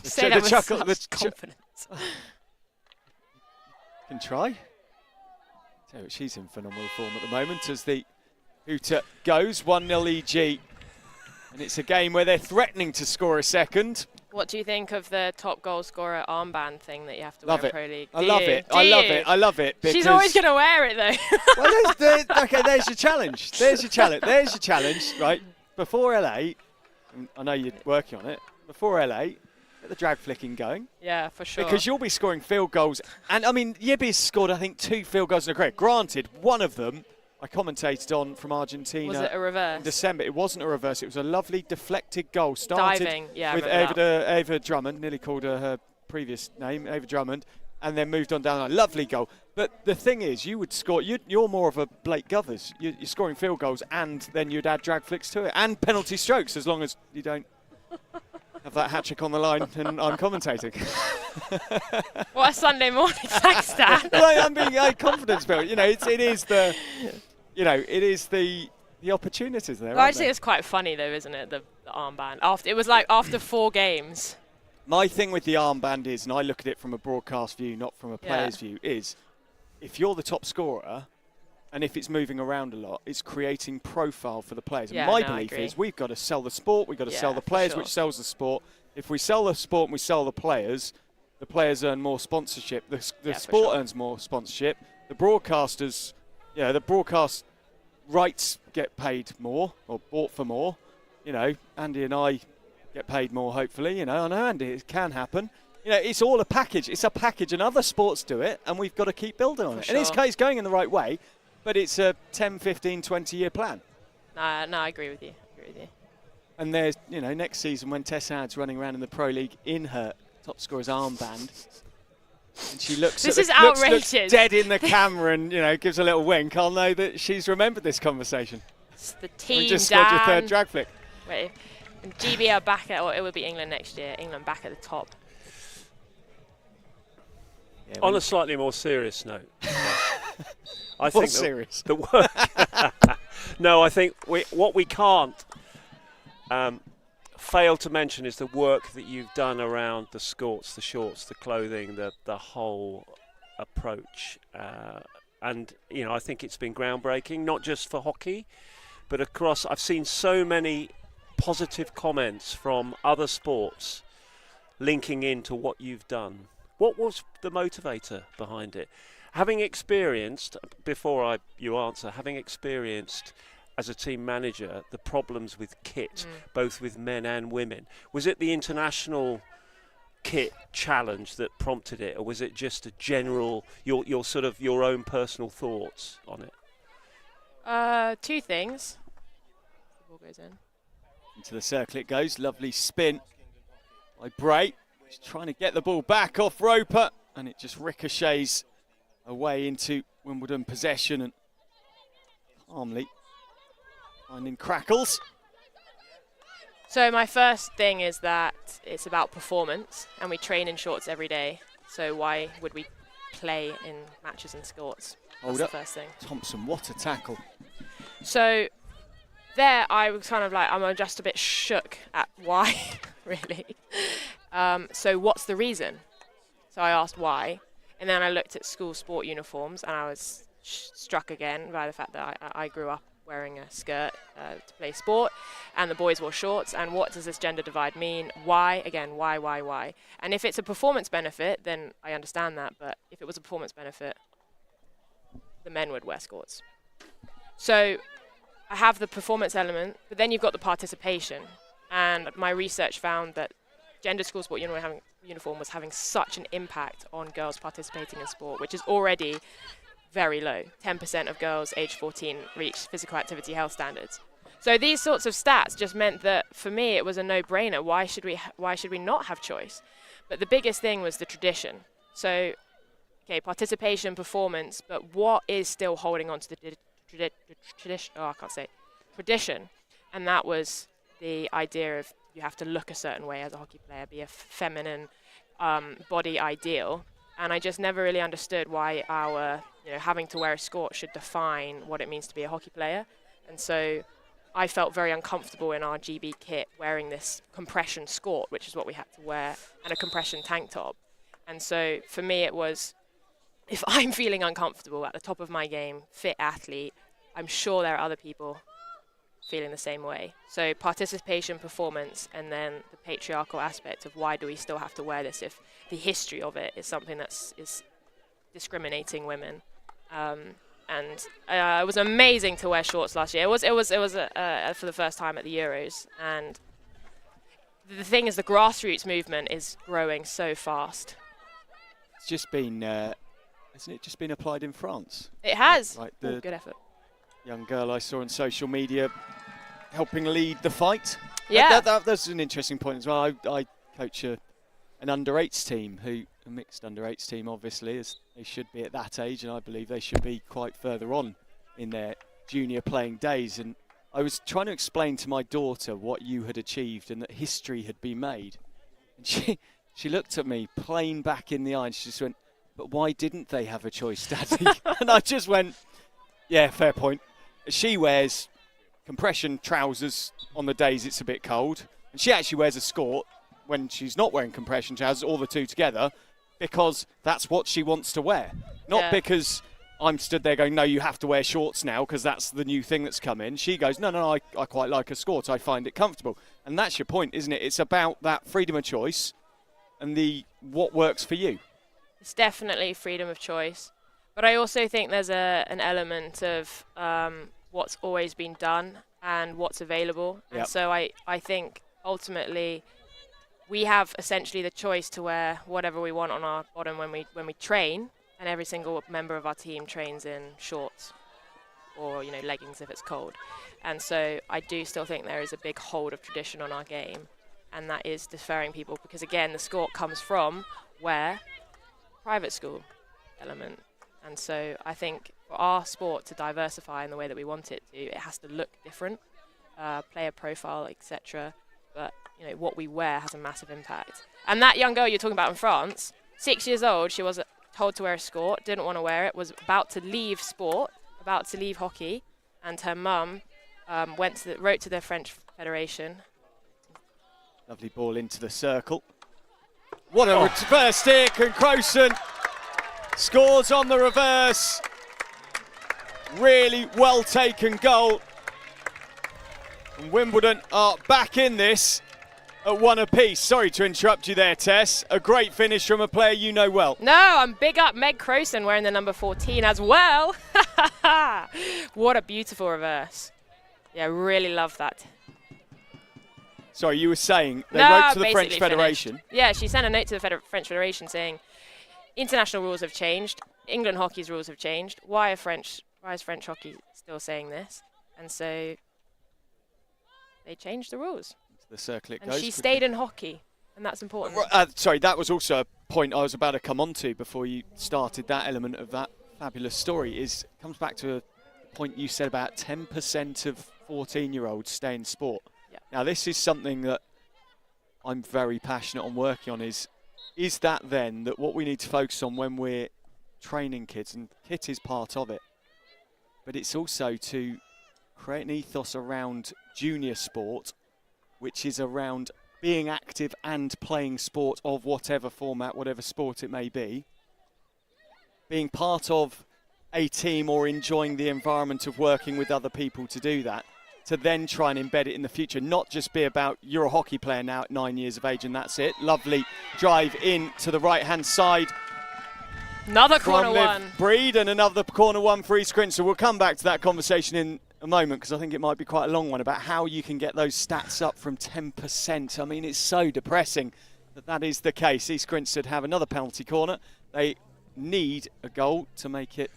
Speaker 5: Say that with such confidence.
Speaker 1: Can try. So she's in phenomenal form at the moment as the hooter goes 1-0 EG. And it's a game where they're threatening to score a second.
Speaker 5: What do you think of the top goal scorer armband thing that you have to wear in Pro League?
Speaker 1: I love it.
Speaker 5: She's always going to wear it, though.
Speaker 1: Well, there's your challenge. There's your challenge, right? Before LA, I know you're working on it, before LA, get the drag flicking going.
Speaker 5: Yeah, for sure.
Speaker 1: Because you'll be scoring field goals. And, Yibby's scored, I think, 2 field goals in a career. Granted, one of them I commentated on from Argentina.
Speaker 5: Was it a reverse?
Speaker 1: In December. It wasn't a reverse. It was a lovely deflected goal. Started
Speaker 5: diving,
Speaker 1: with Ava Drummond, nearly called her previous name, Ava Drummond, and then moved on down. A lovely goal. But the thing is, you would score. You're more of a Blake Govers. You're scoring field goals, and then you'd add drag flicks to it, and penalty strokes, as long as you don't have that hat trick on the line and I'm commentating.
Speaker 5: What a Sunday morning! Thanks, Dan.
Speaker 1: I'm being confidence built. It is the opportunities there.
Speaker 5: Well, I just think it's quite funny though, isn't it? The armband. After 4 games.
Speaker 1: My thing with the armband is, and I look at it from a broadcast view, not from a player's view, is if you're the top scorer and if it's moving around a lot, it's creating profile for the players.
Speaker 5: Yeah,
Speaker 1: my belief is we've got to sell the sport, we've got to sell the players, which sells the sport. If we sell the sport and we sell the players earn more sponsorship. The sport earns more sponsorship. The broadcasters, the broadcast rights get paid more or bought for more. Andy and I get paid more, hopefully. I know, Andy, it can happen. It's all a package. It's a package, and other sports do it, and we've got to keep building on it.
Speaker 5: For
Speaker 1: In this
Speaker 5: sure.
Speaker 1: case, going in the right way, but it's a 10, 15, 20-year plan.
Speaker 5: No, I agree with you.
Speaker 1: And there's, next season when Tess Howard's running around in the Pro League in her top scorer's armband, and she looks
Speaker 5: This is outrageous.
Speaker 1: Looks dead in the camera and, gives a little wink, I'll know that she's remembered this conversation.
Speaker 5: It's the team,
Speaker 1: We just scored your
Speaker 5: Dan.
Speaker 1: third drag flick.
Speaker 5: Wait, and GB are back or it would be England next year. England back at the top.
Speaker 1: Yeah,
Speaker 2: On a slightly more serious note, I
Speaker 1: more
Speaker 2: think
Speaker 1: serious.
Speaker 2: the work. No, I think what we can't fail to mention is the work that you've done around the skirts, the shorts, the clothing, the whole approach. And I think it's been groundbreaking, not just for hockey, but across. I've seen so many positive comments from other sports linking into what you've done. What was the motivator behind it? Having experienced, before you answer, having experienced as a team manager the problems with kit, both with men and women, was it the international kit challenge that prompted it, or was it just a general, your sort of your own personal thoughts on it?
Speaker 5: Two things. The ball goes in.
Speaker 1: Into the circle it goes. Lovely spin by Bray. He's trying to get the ball back off Roper, and it just ricochets away into Wimbledon possession, and calmly finding crackles.
Speaker 5: So my first thing is that it's about performance, and we train in shorts every day. So why would we play in matches in skirts?
Speaker 1: Hold
Speaker 5: That's
Speaker 1: up.
Speaker 5: the first thing.
Speaker 1: Thompson, what a tackle.
Speaker 5: So there I was kind of like, I'm just a bit shook at why, really. So what's the reason? So I asked why, and then I looked at school sport uniforms, and I was struck again by the fact that I grew up wearing a skirt to play sport, and the boys wore shorts. And what does this gender divide mean? Why? Again, why? And if it's a performance benefit, then I understand that. But if it was a performance benefit, the men would wear skirts. So I have the performance element, but then you've got the participation. And my research found that gender school sport uniform was having such an impact on girls participating in sport, which is already very low. 10% of girls aged 14 reach physical activity health standards. So these sorts of stats just meant that for me it was a no-brainer. Why should we not have choice? But the biggest thing was the tradition. So, okay, participation, performance, but what is still holding on to the tradition? Oh, I can't say tradition, and that was the idea of you have to look a certain way as a hockey player, be a feminine body ideal. And I just never really understood why our having to wear a skirt should define what it means to be a hockey player. And so I felt very uncomfortable in our GB kit wearing this compression skirt, which is what we had to wear, and a compression tank top. And so for me it was, if I'm feeling uncomfortable at the top of my game, fit athlete, I'm sure there are other people feeling the same way. So participation, performance, and then the patriarchal aspect of why do we still have to wear this if the history of it is something is discriminating women. And it was amazing to wear shorts last year. It was for the first time at the Euros. And the thing is, the grassroots movement is growing so fast.
Speaker 1: It's just been, hasn't it just been applied in France?
Speaker 5: It has.
Speaker 1: Right,
Speaker 5: Ooh, good effort.
Speaker 1: Young girl I saw on social media helping lead the fight.
Speaker 5: Yeah.
Speaker 1: That's an interesting point as well. I coach an under-8s team, a mixed under-8s team, obviously, as they should be at that age, and I believe they should be quite further on in their junior playing days. And I was trying to explain to my daughter what you had achieved and that history had been made. And she looked at me plain back in the eye and she just went, "But why didn't they have a choice, Daddy?" And I just went, "Yeah, fair point." She wears compression trousers on the days it's a bit cold, and she actually wears a skirt when she's not wearing compression trousers, all the two together, because that's what she wants to wear. Not because I'm stood there going, "No, you have to wear shorts now because that's the new thing that's come in." She goes, No, I quite like a skirt. I find it comfortable. And that's your point, isn't it? It's about that freedom of choice and what works for you.
Speaker 5: It's definitely freedom of choice. But I also think there's an element of what's always been done and what's available. And so I think ultimately we have essentially the choice to wear whatever we want on our bottom when we train, and every single member of our team trains in shorts or leggings if it's cold. And so I do still think there is a big hold of tradition on our game, and that is deferring people, because again the sport comes from where private school element. And so I think for our sport to diversify in the way that we want it to, it has to look different, player profile, etc. But what we wear has a massive impact. And that young girl you're talking about in France, 6 years old, she was told to wear a skirt, didn't want to wear it, was about to leave sport, about to leave hockey, and her mum wrote to the French Federation.
Speaker 1: Lovely ball into the circle. What a reverse stick, and Crowson scores on the reverse. Really well taken goal. And Wimbledon are back in this at 1 apiece. Sorry to interrupt you there, Tess. A great finish from a player you know well.
Speaker 5: No, I'm big up Meg Crowson wearing the number 14 as well. What a beautiful reverse. Yeah, really love that.
Speaker 1: Sorry, you were saying they wrote to the French
Speaker 5: basically
Speaker 1: Federation.
Speaker 5: finished. Yeah, she sent a note to the French Federation saying international rules have changed, England hockey's rules have changed. Why is French hockey still saying this? And so they changed the rules.
Speaker 1: The circle it
Speaker 5: and
Speaker 1: goes.
Speaker 5: she stayed in hockey, and that's important.
Speaker 1: Sorry, that was also a point I was about to come on to before you started that element of that fabulous story. Comes back to a point you said about 10% of 14-year-olds stay in sport.
Speaker 5: Yeah.
Speaker 1: Now, this is something that I'm very passionate on working on. Is that then that what we need to focus on when we're training kids, and KIT is part of it, but it's also to create an ethos around junior sport, which is around being active and playing sport of whatever format, whatever sport it may be, being part of a team or enjoying the environment of working with other people to do that, to then try and embed it in the future, not just be about you're a hockey player now at 9 years of age and that's it. Lovely drive in to the right-hand side.
Speaker 5: Another corner one.
Speaker 1: Breed, and another corner one for East Grinstead. We'll come back to that conversation in a moment, because I think it might be quite a long one, about how you can get those stats up from 10%. I mean, it's so depressing that is the case. East Grinstead have another penalty corner. They need a goal to make it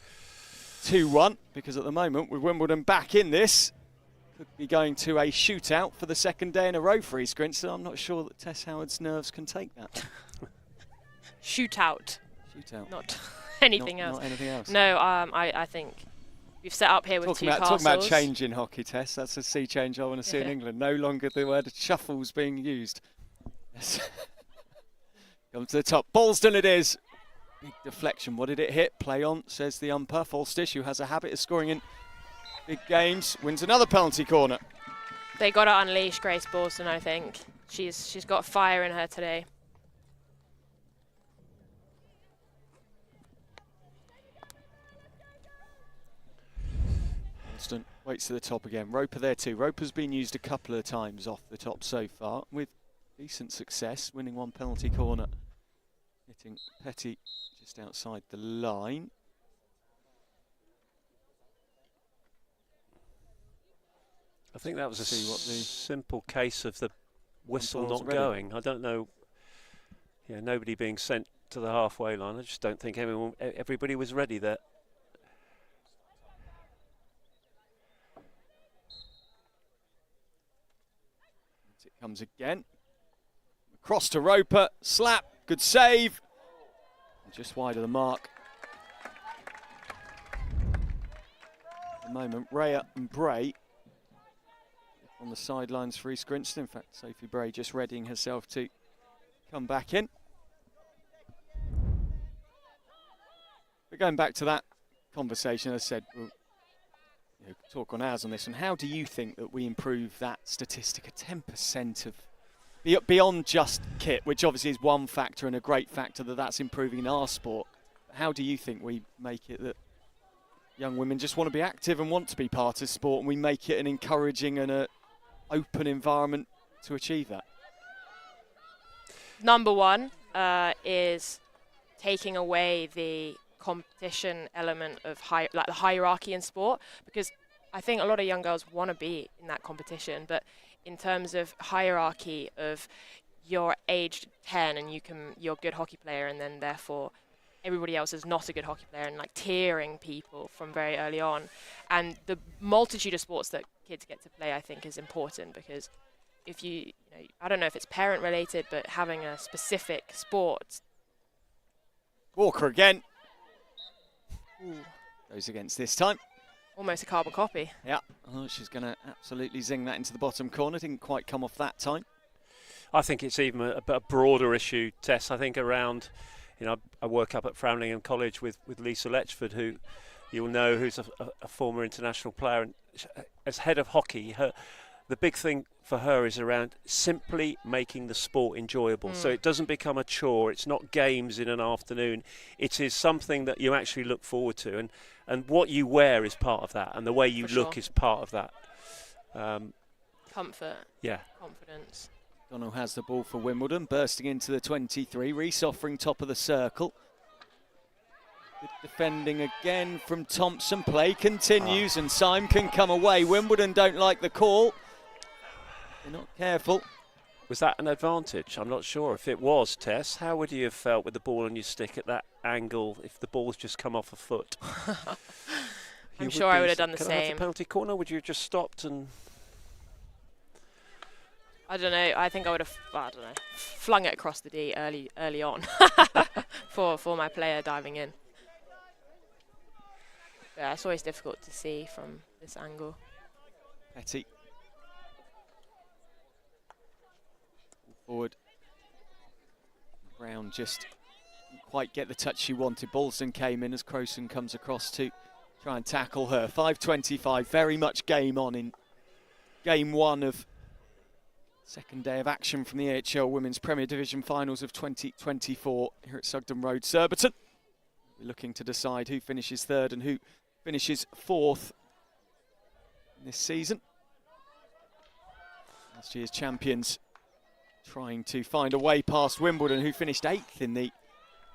Speaker 1: 2-1, because at the moment, with Wimbledon back in this, could be going to a shootout for the second day in a row for East Grinstead. I'm not sure that Tess Howard's nerves can take that.
Speaker 5: Shootout.
Speaker 1: Shootout.
Speaker 5: Not anything else.
Speaker 1: Not anything else.
Speaker 5: No, I think we've set up here with two castles.
Speaker 1: Talking about change in hockey, Tess. That's a sea change I want to see in England. No longer the word shuffles being used. Yes. Come to the top. Ballston it is. Big deflection. What did it hit? Play on, says the umpire. Falstish, who has a habit of scoring in big games, wins another penalty corner.
Speaker 5: They got to unleash Grace Ballston, I think. She's got fire in her today.
Speaker 1: Waits to the top again. Roper there too. Roper's been used a couple of times off the top so far, with decent success, winning one penalty corner. Hitting Petty just outside the line.
Speaker 2: I think that was a simple case of the whistle not
Speaker 1: ready.
Speaker 2: going. I don't know. Yeah, nobody being sent to the halfway line. I just don't think everybody was ready there.
Speaker 1: It comes again. Across to Roper. Slap. Good save. Just wide of the mark. At the moment, Rhea and Bray on the sidelines for East Grinstead. In fact, Sophie Bray just readying herself to come back in. But going back to that conversation, as I said, we'll talk on hours on this. And how do you think that we improve that statistic of 10% of beyond just kit, which obviously is one factor and a great factor that's improving in our sport? How do you think we make it that young women just want to be active and want to be part of sport, and we make it an encouraging and an open environment to achieve that?
Speaker 5: Number one is taking away the competition element of the hierarchy in sport, because I think a lot of young girls want to be in that competition, but in terms of hierarchy of you're aged 10 and you're a good hockey player, and then therefore everybody else is not a good hockey player, and like tiering people from very early on. And the multitude of sports that kids get to play, I think, is important, because if you know, I don't know if it's parent related, but having a specific sport.
Speaker 1: Walker again. Goes against this time.
Speaker 5: Almost a carbon copy.
Speaker 1: Yeah, oh, she's going to absolutely zing that into the bottom corner. Didn't quite come off that time.
Speaker 2: I think it's even a broader issue, Tess. I think around, you know, I work up at Framlingham College with Lisa Letchford, who you'll know, who's a former international player. And as head of hockey, the big thing for her is around simply making the sport enjoyable. So it doesn't become a chore. It's not games in an afternoon. It is something that you actually look forward to. And what you wear is part of that. And the way you look is part of that.
Speaker 5: Comfort.
Speaker 2: Yeah.
Speaker 5: Confidence.
Speaker 1: Donnell has the ball for Wimbledon, bursting into the 23. Rees offering top of the circle. Good defending again from Thompson. Play continues and Syme can come away. Wimbledon don't like the call. They're not careful.
Speaker 2: Was that an advantage? I'm not sure. If it was, Tess, how would you have felt with the ball on your stick at that angle if the ball's just come off a foot?
Speaker 5: I'm sure I would have done the
Speaker 2: Can I have
Speaker 5: same.
Speaker 2: the penalty corner? Would you have just stopped and...
Speaker 5: I don't know. I think I would have, I don't know, flung it across the D early on for my player diving in. Yeah, it's always difficult to see from this angle.
Speaker 1: Petty. Forward. Brown just didn't quite get the touch she wanted. Balston came in as Crowson comes across to try and tackle her. 5:25, very much game on in game one of second day of action from the AHL Women's Premier Division Finals of 2024 here at Sugden Road, Surbiton. We're looking to decide who finishes third and who finishes fourth in this season. Last year's champions trying to find a way past Wimbledon, who finished 8th in the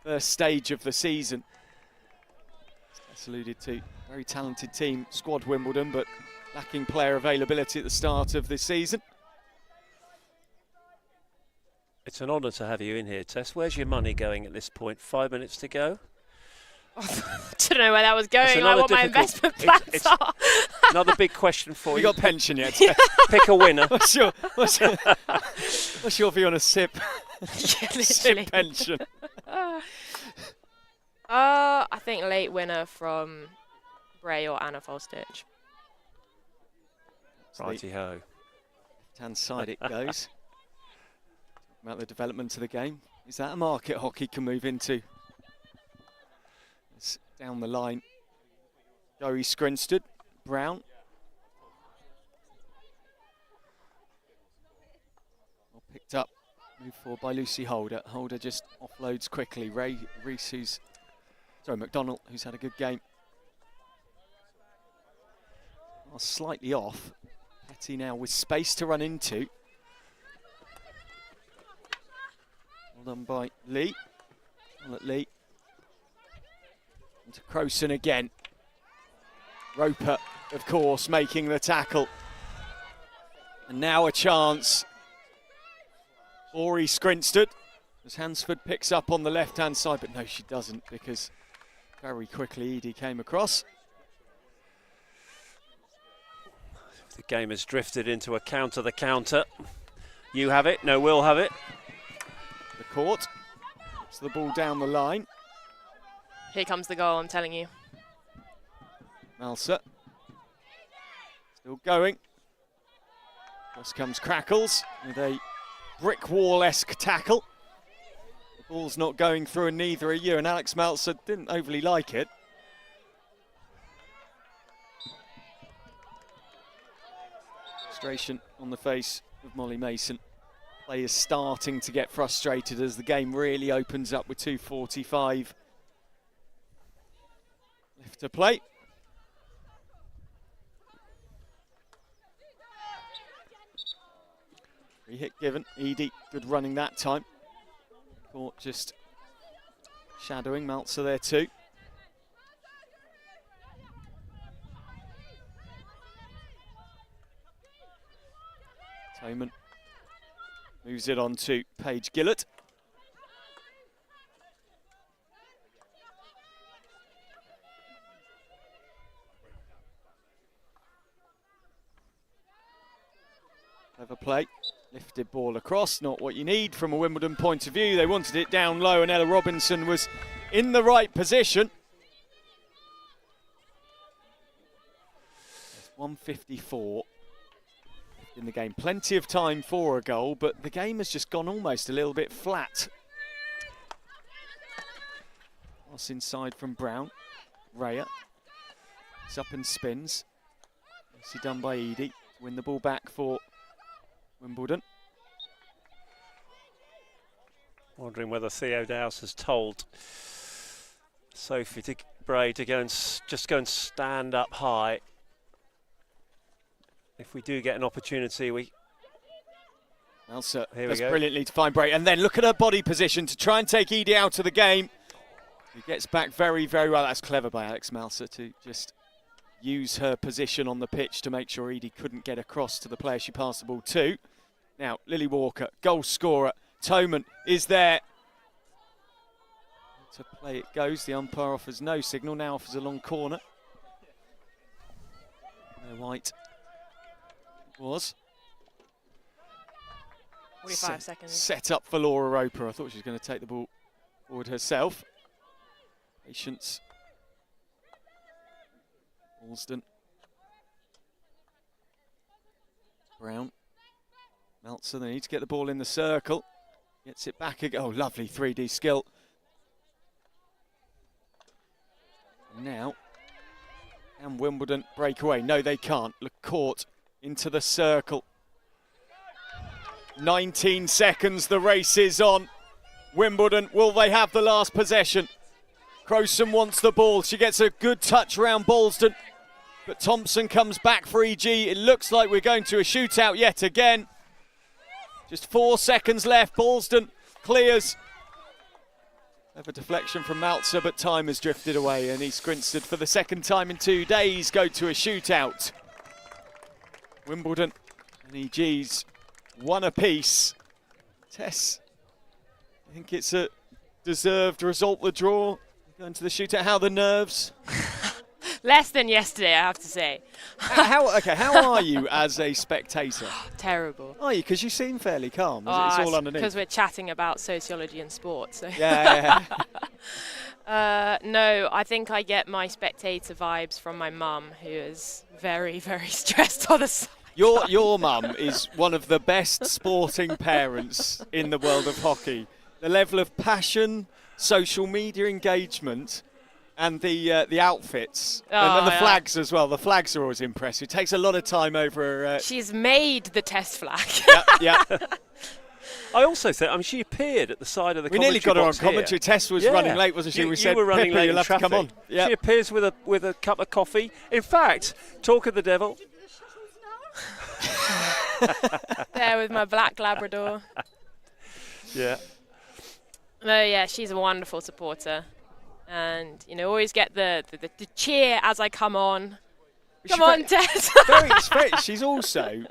Speaker 1: first stage of the season. That's alluded to. Very talented team, squad Wimbledon, but lacking player availability at the start of the season.
Speaker 2: It's an honour to have you in here, Tess. Where's your money going at this point? 5 minutes to go?
Speaker 5: I don't know where that was going.
Speaker 2: It's
Speaker 5: Like what my
Speaker 2: difficult-
Speaker 5: investment plans
Speaker 2: it's
Speaker 5: are.
Speaker 2: Another big question for
Speaker 1: You
Speaker 2: you.
Speaker 1: got pension yet?
Speaker 2: Pick a winner.
Speaker 1: What's your view on a SIP?
Speaker 5: Yeah,
Speaker 1: SIP pension.
Speaker 5: I think late winner from Bray or Anna Folstitch.
Speaker 2: Righty-ho.
Speaker 1: Left-hand side it goes. About the development of the game. Is that a market hockey can move into? It's down the line. Joey Grinstead, Brown. Well picked up, moved forward by Lucy Holder. Holder just offloads quickly. Rees, McDonald, who's had a good game. Well, slightly off. Petty now with space to run into. Well done by Lee. Well at Lee. And to Crowson again. Roper, of course, making the tackle. And now a chance for Rees Grinstead as Hansford picks up on the left-hand side, but no, she doesn't, because very quickly Edie came across.
Speaker 2: The game has drifted into a the counter. You have it, no, we'll have it.
Speaker 1: The court. It's the ball down the line.
Speaker 5: Here comes the goal, I'm telling you.
Speaker 1: Malsa. Still going. Across comes Crackles with a brick wall-esque tackle. The ball's not going through and neither are you, and Alex Malsa didn't overly like it. Frustration on the face of Molly Mason. Players starting to get frustrated as the game really opens up with 2:45 left to play. Free hit given. Edie, good running that time. Court just shadowing Malsa there too. Bowman moves it on to Paige Gillett. Clever play. Lifted ball across, not what you need from a Wimbledon point of view. They wanted it down low and Ella Robinson was in the right position. It's 1:54 in the game. Plenty of time for a goal, but the game has just gone almost a little bit flat. Pass inside from Brown. Raya. It's up and spins. Nicely done by Edie. Win the ball back for Wimbledon.
Speaker 2: Wondering whether Theo Dowse has told Sophie Bray to go and just go and stand up high. If we do get an opportunity,
Speaker 1: Elsa
Speaker 2: Here we
Speaker 1: does
Speaker 2: go.
Speaker 1: brilliantly to find Bray, and then look at her body position to try and take Edie out of the game. He gets back very, very well. That's clever by Alex Malser to just use her position on the pitch to make sure Edie couldn't get across to the player she passed the ball to. Now, Lily Walker, goal scorer. Toman is there. To play it goes. The umpire offers no signal, now offers a long corner. No White was.
Speaker 5: 45 seconds.
Speaker 1: Set up for Laura Roper. I thought she was going to take the ball forward herself. Patience. Alston. Brown. Meltzer, they need to get the ball in the circle. Gets it back again. Oh, lovely 3D skill. Now, can Wimbledon break away? No, they can't. LaCourte into the circle. 19 seconds, the race is on. Wimbledon, will they have the last possession? Crowson wants the ball. She gets a good touch round Balston. But Thompson comes back for EG. It looks like we're going to a shootout yet again. Just 4 seconds left. Balston clears. Have a deflection from Maltzer, but time has drifted away, and East Grinstead, for the second time in 2 days, go to a shootout. Wimbledon and EG's one apiece. Tess, I think it's a deserved result, the draw. Going to the shootout. How are the nerves?
Speaker 5: Less than yesterday, I have to say.
Speaker 1: How are you as a spectator?
Speaker 5: Terrible.
Speaker 1: Are you? Because you seem fairly calm. It's all underneath.
Speaker 5: Because we're chatting about sociology and sport. So.
Speaker 1: Yeah.
Speaker 5: No, I think I get my spectator vibes from my mum, who is very, very stressed on the side.
Speaker 1: Your mum is one of the best sporting parents in the world of hockey. The level of passion, social media engagement, and the outfits, and the flags as well. The flags are always impressive. It takes a lot of time over.
Speaker 5: She's made the test flag.
Speaker 1: Yeah.
Speaker 2: I also think, she appeared at the side of the commentary
Speaker 1: We nearly got her on
Speaker 2: box here.
Speaker 1: commentary. Tess was running late, wasn't she?
Speaker 2: You
Speaker 1: We said,
Speaker 2: were running
Speaker 1: Pippa,
Speaker 2: late
Speaker 1: you'll
Speaker 2: in
Speaker 1: have to come on.
Speaker 2: traffic.
Speaker 1: Yep.
Speaker 2: She appears with a cup of coffee. In fact, talk of the devil.
Speaker 5: There with my black Labrador.
Speaker 2: Yeah.
Speaker 5: No, yeah, she's a wonderful supporter. And, always get the cheer as I come on. Come on, Tess.
Speaker 1: She's also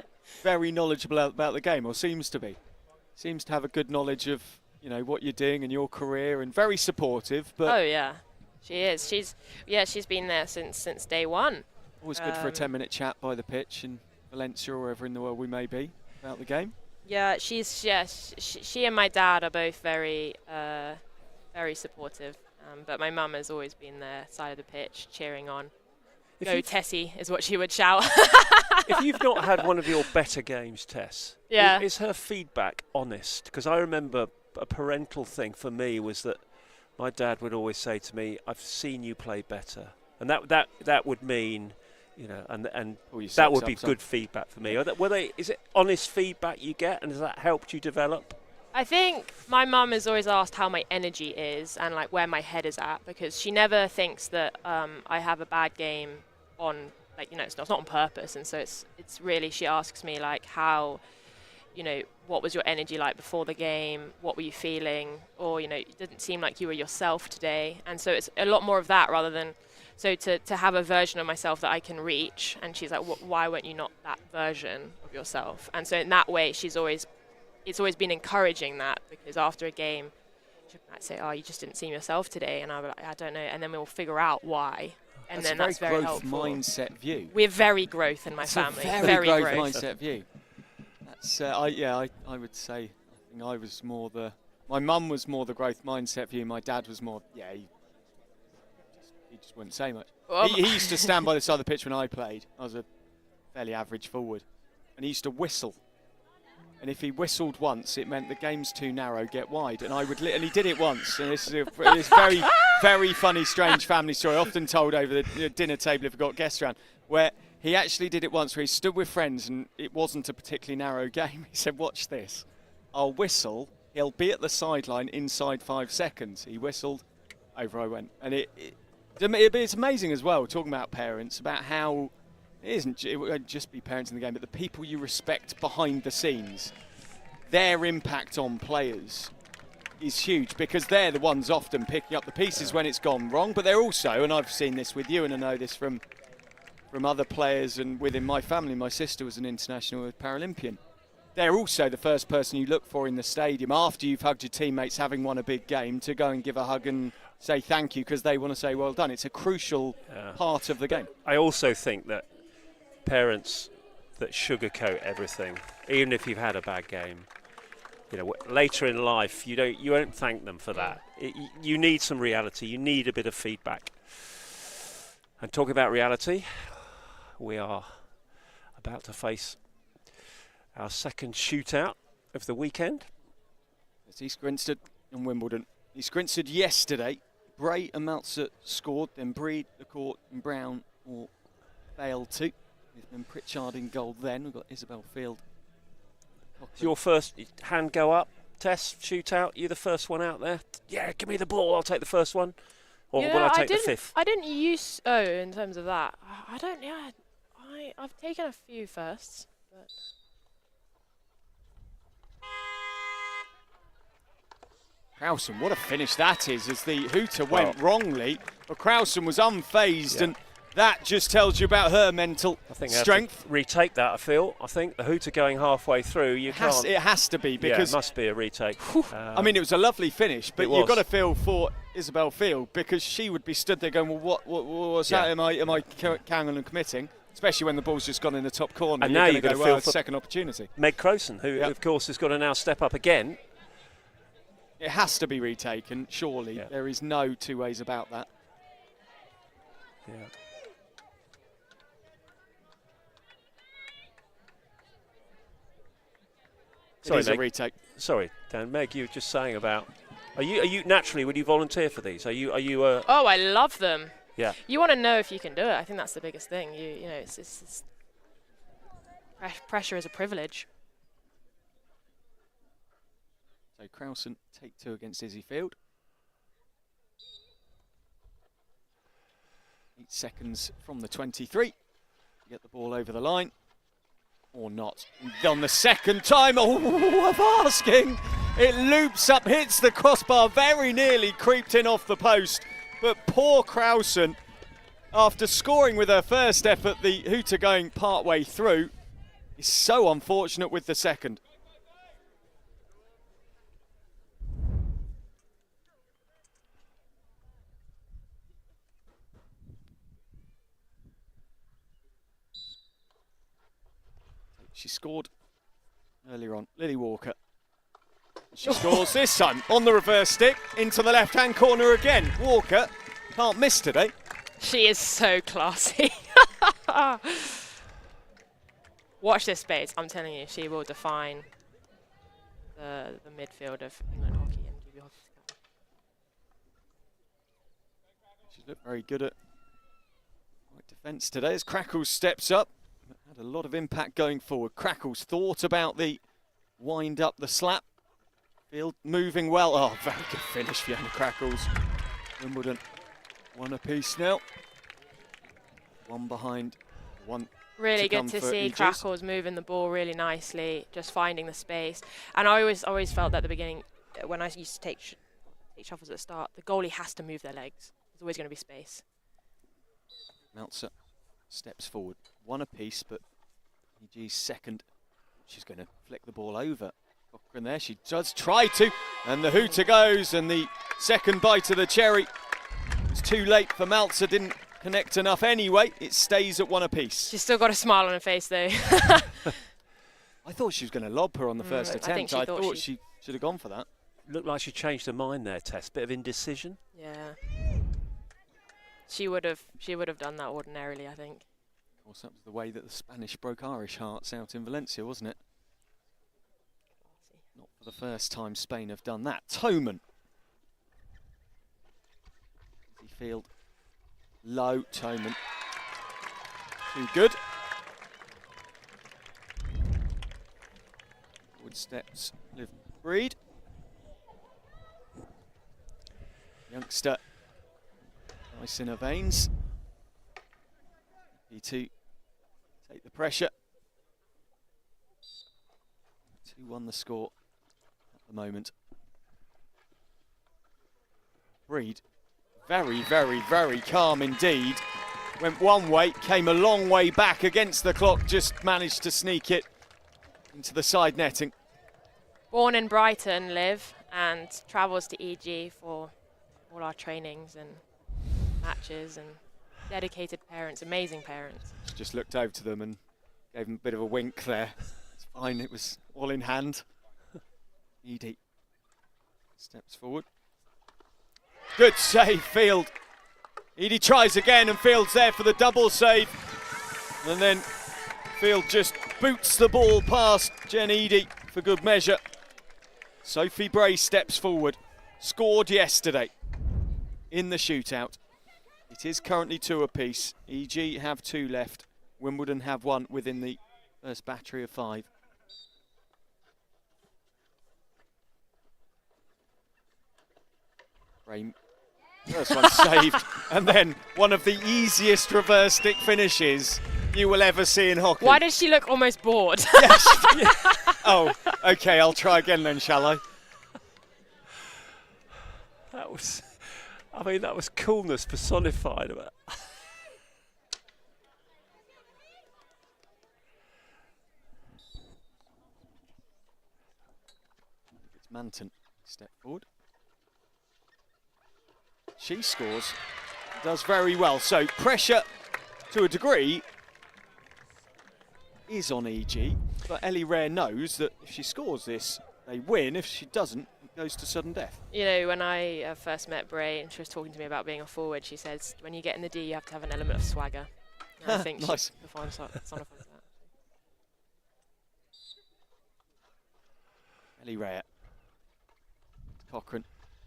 Speaker 1: very knowledgeable about the game, or seems to be. Seems to have a good knowledge of, what you're doing in your career, and very supportive. But
Speaker 5: oh, yeah. She is. She's been there since day one.
Speaker 1: Always good for a 10-minute chat by the pitch in Valencia or wherever in the world we may be about the game.
Speaker 5: Yeah, she and my dad are both very supportive. But my mum has always been there, side of the pitch, cheering on. Go Tessie is what she would shout.
Speaker 2: If you've not had one of your better games, Tess, is her feedback honest? Because I remember a parental thing for me was that my dad would always say to me, "I've seen you play better," and that would mean, and that would be good feedback for me. Is it honest feedback you get, and has that helped you develop?
Speaker 5: I think my mum has always asked how my energy is and like where my head is at, because she never thinks that I have a bad game on, it's not on purpose. And so it's really, she asks me like how, what was your energy like before the game? What were you feeling? Or, it didn't seem like you were yourself today. And so it's a lot more of that rather than So to have a version of myself that I can reach, and she's like, why weren't you not that version of yourself? And so in that way, it's always been encouraging that, because after a game, she might say, oh, you just didn't seem yourself today, and I'll be like, I don't know, and then we'll figure out why. And
Speaker 1: That's
Speaker 5: then
Speaker 1: a
Speaker 5: that's
Speaker 1: very
Speaker 5: very
Speaker 1: growth
Speaker 5: helpful.
Speaker 1: mindset view.
Speaker 5: We're very growth in my
Speaker 1: It's
Speaker 5: family.
Speaker 1: a very growth
Speaker 5: growth.
Speaker 1: mindset view. That's I would say I think I was more my mum was more the growth mindset view. My dad was more he just wouldn't say much. He used to stand by the side of the pitch when I played. I was a fairly average forward, and he used to whistle. And if he whistled once, it meant the game's too narrow, get wide. And and he did it once. And this is a very, very funny, strange family story, often told over the dinner table if we've got guests around, where he actually did it once where he stood with friends and it wasn't a particularly narrow game. He said, watch this. I'll whistle. He'll be at the sideline inside 5 seconds. He whistled. Over I went. And it's amazing as well, talking about parents, about how it won't just be parents in the game, but the people you respect behind the scenes, their impact on players is huge, because they're the ones often picking up the pieces when it's gone wrong. But they're also, and I've seen this with you, and I know this from other players and within my family, my sister was an international Paralympian. They're also the first person you look for in the stadium after you've hugged your teammates having won a big game, to go and give a hug and say thank you, because they want to say well done. It's a crucial part of the game.
Speaker 2: I also think that parents that sugarcoat everything, even if you've had a bad game, later in life you won't thank them for that. You need some reality. You need a bit of feedback. And talking about reality, we are about to face our second shootout of the weekend.
Speaker 1: It's East Grinstead and Wimbledon. East Grinstead yesterday, Bray and Meltzer scored, then Breed, LaCourt and Brown or failed to. And Pritchard in goal then. We've got Isabel Field.
Speaker 2: Your first hand go up, Tess, shootout. You're the first one out there. Yeah, give me the ball. I'll take the first one. Or will I take the fifth?
Speaker 5: I didn't use. Oh, in terms of that, I don't. Yeah, I've taken a few firsts. But
Speaker 1: Krausen, what a finish that is, as the hooter went wrongly. But Krausen was unfazed, and that just tells you about her mental strength.
Speaker 2: Have to retake that, I feel. I think the hooter going halfway through, it
Speaker 1: has to be, because
Speaker 2: it must be a retake.
Speaker 1: I mean, it was a lovely finish, but you've got to feel for Isabel Field, because she would be stood there going, well, what's that? Am I carrying on and committing? Especially when the ball's just gone in the top corner.
Speaker 2: And now you've got to feel for
Speaker 1: second opportunity.
Speaker 2: Meg Crowson, who of course has got to now step up again.
Speaker 1: It has to be retaken, surely. Yeah. There is no two ways about that.
Speaker 2: Yeah.
Speaker 1: Sorry, Meg. A retake.
Speaker 2: Sorry, Dan. Meg, you were just saying about. Are you naturally? Would you volunteer for these? Are you?
Speaker 5: Oh, I love them.
Speaker 2: Yeah.
Speaker 5: You want to know if you can do it. I think that's the biggest thing. It's pressure is a privilege.
Speaker 1: So Krausen take two against Izzy Field. 8 seconds from the 23. Get the ball over the line. Or not. On the second time, of asking. It loops up, hits the crossbar, very nearly creeped in off the post. But poor Krausen, after scoring with her first effort, the hooter going part way through, is so unfortunate with the second. She scored earlier on, Lily Walker. She scores this time on the reverse stick into the left-hand corner again. Walker can't miss today.
Speaker 5: She is so classy. Watch this space. I'm telling you, she will define the midfield of England hockey and give you hockey to come.
Speaker 1: She's looked very good at defence today as Crackles steps up. Had a lot of impact going forward. Crackles thought about the wind up, the slap. Field moving well. Oh, very good finish, Fiona Crackles. Wimbledon, one apiece now. One behind, one.
Speaker 5: Really good to see Crackles moving the ball really nicely, just finding the space. And I always felt that at the beginning, when I used to take shuffles at the start, the goalie has to move their legs. There's always going to be space.
Speaker 1: Meltzer steps forward. One apiece, but EG's second. She's going to flick the ball over. Cochrane there, she does try to, and the hooter goes, and the second bite of the cherry. It's too late for Meltzer, didn't connect enough anyway. It stays at one apiece.
Speaker 5: She's still got a smile on her face though.
Speaker 1: I thought she was going to lob her on the first attempt. I thought she should have gone for that.
Speaker 2: Looked like she changed her mind there, Tess. Bit of indecision.
Speaker 5: Yeah. She would have done that ordinarily, I think.
Speaker 1: Of course, that was the way that the Spanish broke Irish hearts out in Valencia, wasn't it? Not for the first time Spain have done that. Toman. Easy field. Low, Toman. Too good. Forward steps, Liv Breed. Youngster. Nice in her veins. Happy to take the pressure. 2-1 the score at the moment. Breed, very, very, very calm indeed. Went one way, came a long way back against the clock, just managed to sneak it into the side netting.
Speaker 5: Born in Brighton, Liv, and travels to EG for all our trainings and matches, and dedicated parents, amazing parents.
Speaker 1: Just looked over to them and gave them a bit of a wink there. It's fine, it was all in hand. Edie steps forward. Good save, Field. Edie tries again and Field's there for the double save. And then Field just boots the ball past Jen Edie for good measure. Sophie Bray steps forward. Scored yesterday in the shootout. It is currently 2 apiece. EG have 2 left. Wimbledon have 1 within the first battery of 5. Frame. First one saved, and then one of the easiest reverse stick finishes you will ever see in hockey.
Speaker 5: Why does she look almost bored?
Speaker 1: Yes. Yeah. Oh, okay, I'll try again then, shall I?
Speaker 2: That was coolness personified.
Speaker 1: It's Manton. Step forward. She scores. Does very well. So pressure, to a degree, is on EG. But Ellie Rare knows that if she scores this, they win. If she doesn't, it goes to sudden death.
Speaker 5: You know, when I first met Bray and she was talking to me about being a forward, she says, when you get in the D, you have to have an element of swagger. And I think
Speaker 1: nice.
Speaker 5: she personifies that.
Speaker 1: Ellie Rare. Cochrane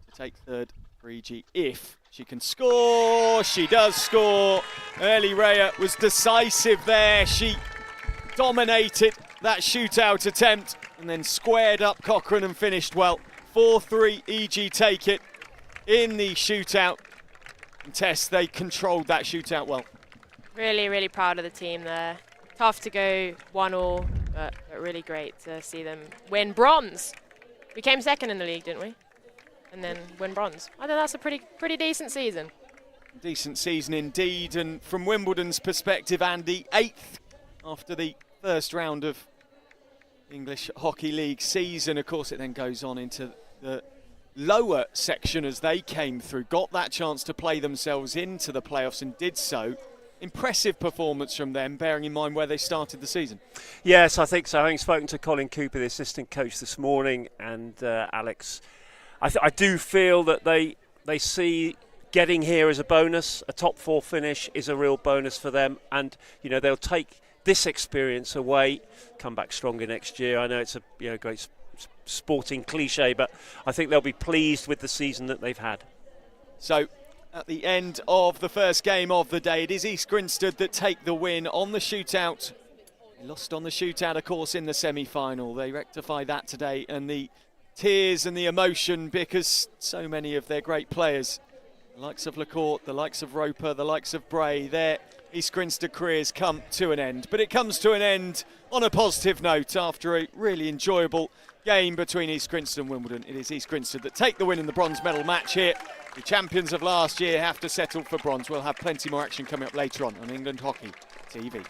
Speaker 1: to take third for EG. If she can score, she does score. Ellie Rare was decisive there. She dominated that shootout attempt and then squared up Cochrane and finished well. 4-3, EG take it in the shootout. And Tess, they controlled that shootout well.
Speaker 5: Really, really proud of the team there. Tough to go 1-1, but really great to see them win bronze. We came second in the league, didn't we? And then win bronze. I think that's a pretty decent season.
Speaker 1: Decent season indeed, and from Wimbledon's perspective, Andy, 8th after the first round of English Hockey League season. Of course, it then goes on into the lower section as they came through, got that chance to play themselves into the playoffs and did so. Impressive performance from them, bearing in mind where they started the season.
Speaker 2: Yes, I think so. Having spoken to Colin Cooper, the assistant coach, this morning, and Alex, I do feel that they see getting here as a bonus. A top 4 finish is a real bonus for them, and you know they'll take this experience away, come back stronger next year. I know it's a great sporting cliche, but I think they'll be pleased with the season that they've had.
Speaker 1: So, at the end of the first game of the day, it is East Grinstead that take the win on the shootout. They lost on the shootout, of course, in the semi-final. They rectify that today, and the tears and the emotion, because so many of their great players, the likes of Lacourt, the likes of Roper, the likes of Bray, their East Grinstead careers come to an end. But it comes to an end on a positive note after a really enjoyable game between East Grinstead and Wimbledon. It is East Grinstead that take the win in the bronze medal match here. The champions of last year have to settle for bronze. We'll have plenty more action coming up later on England Hockey TV.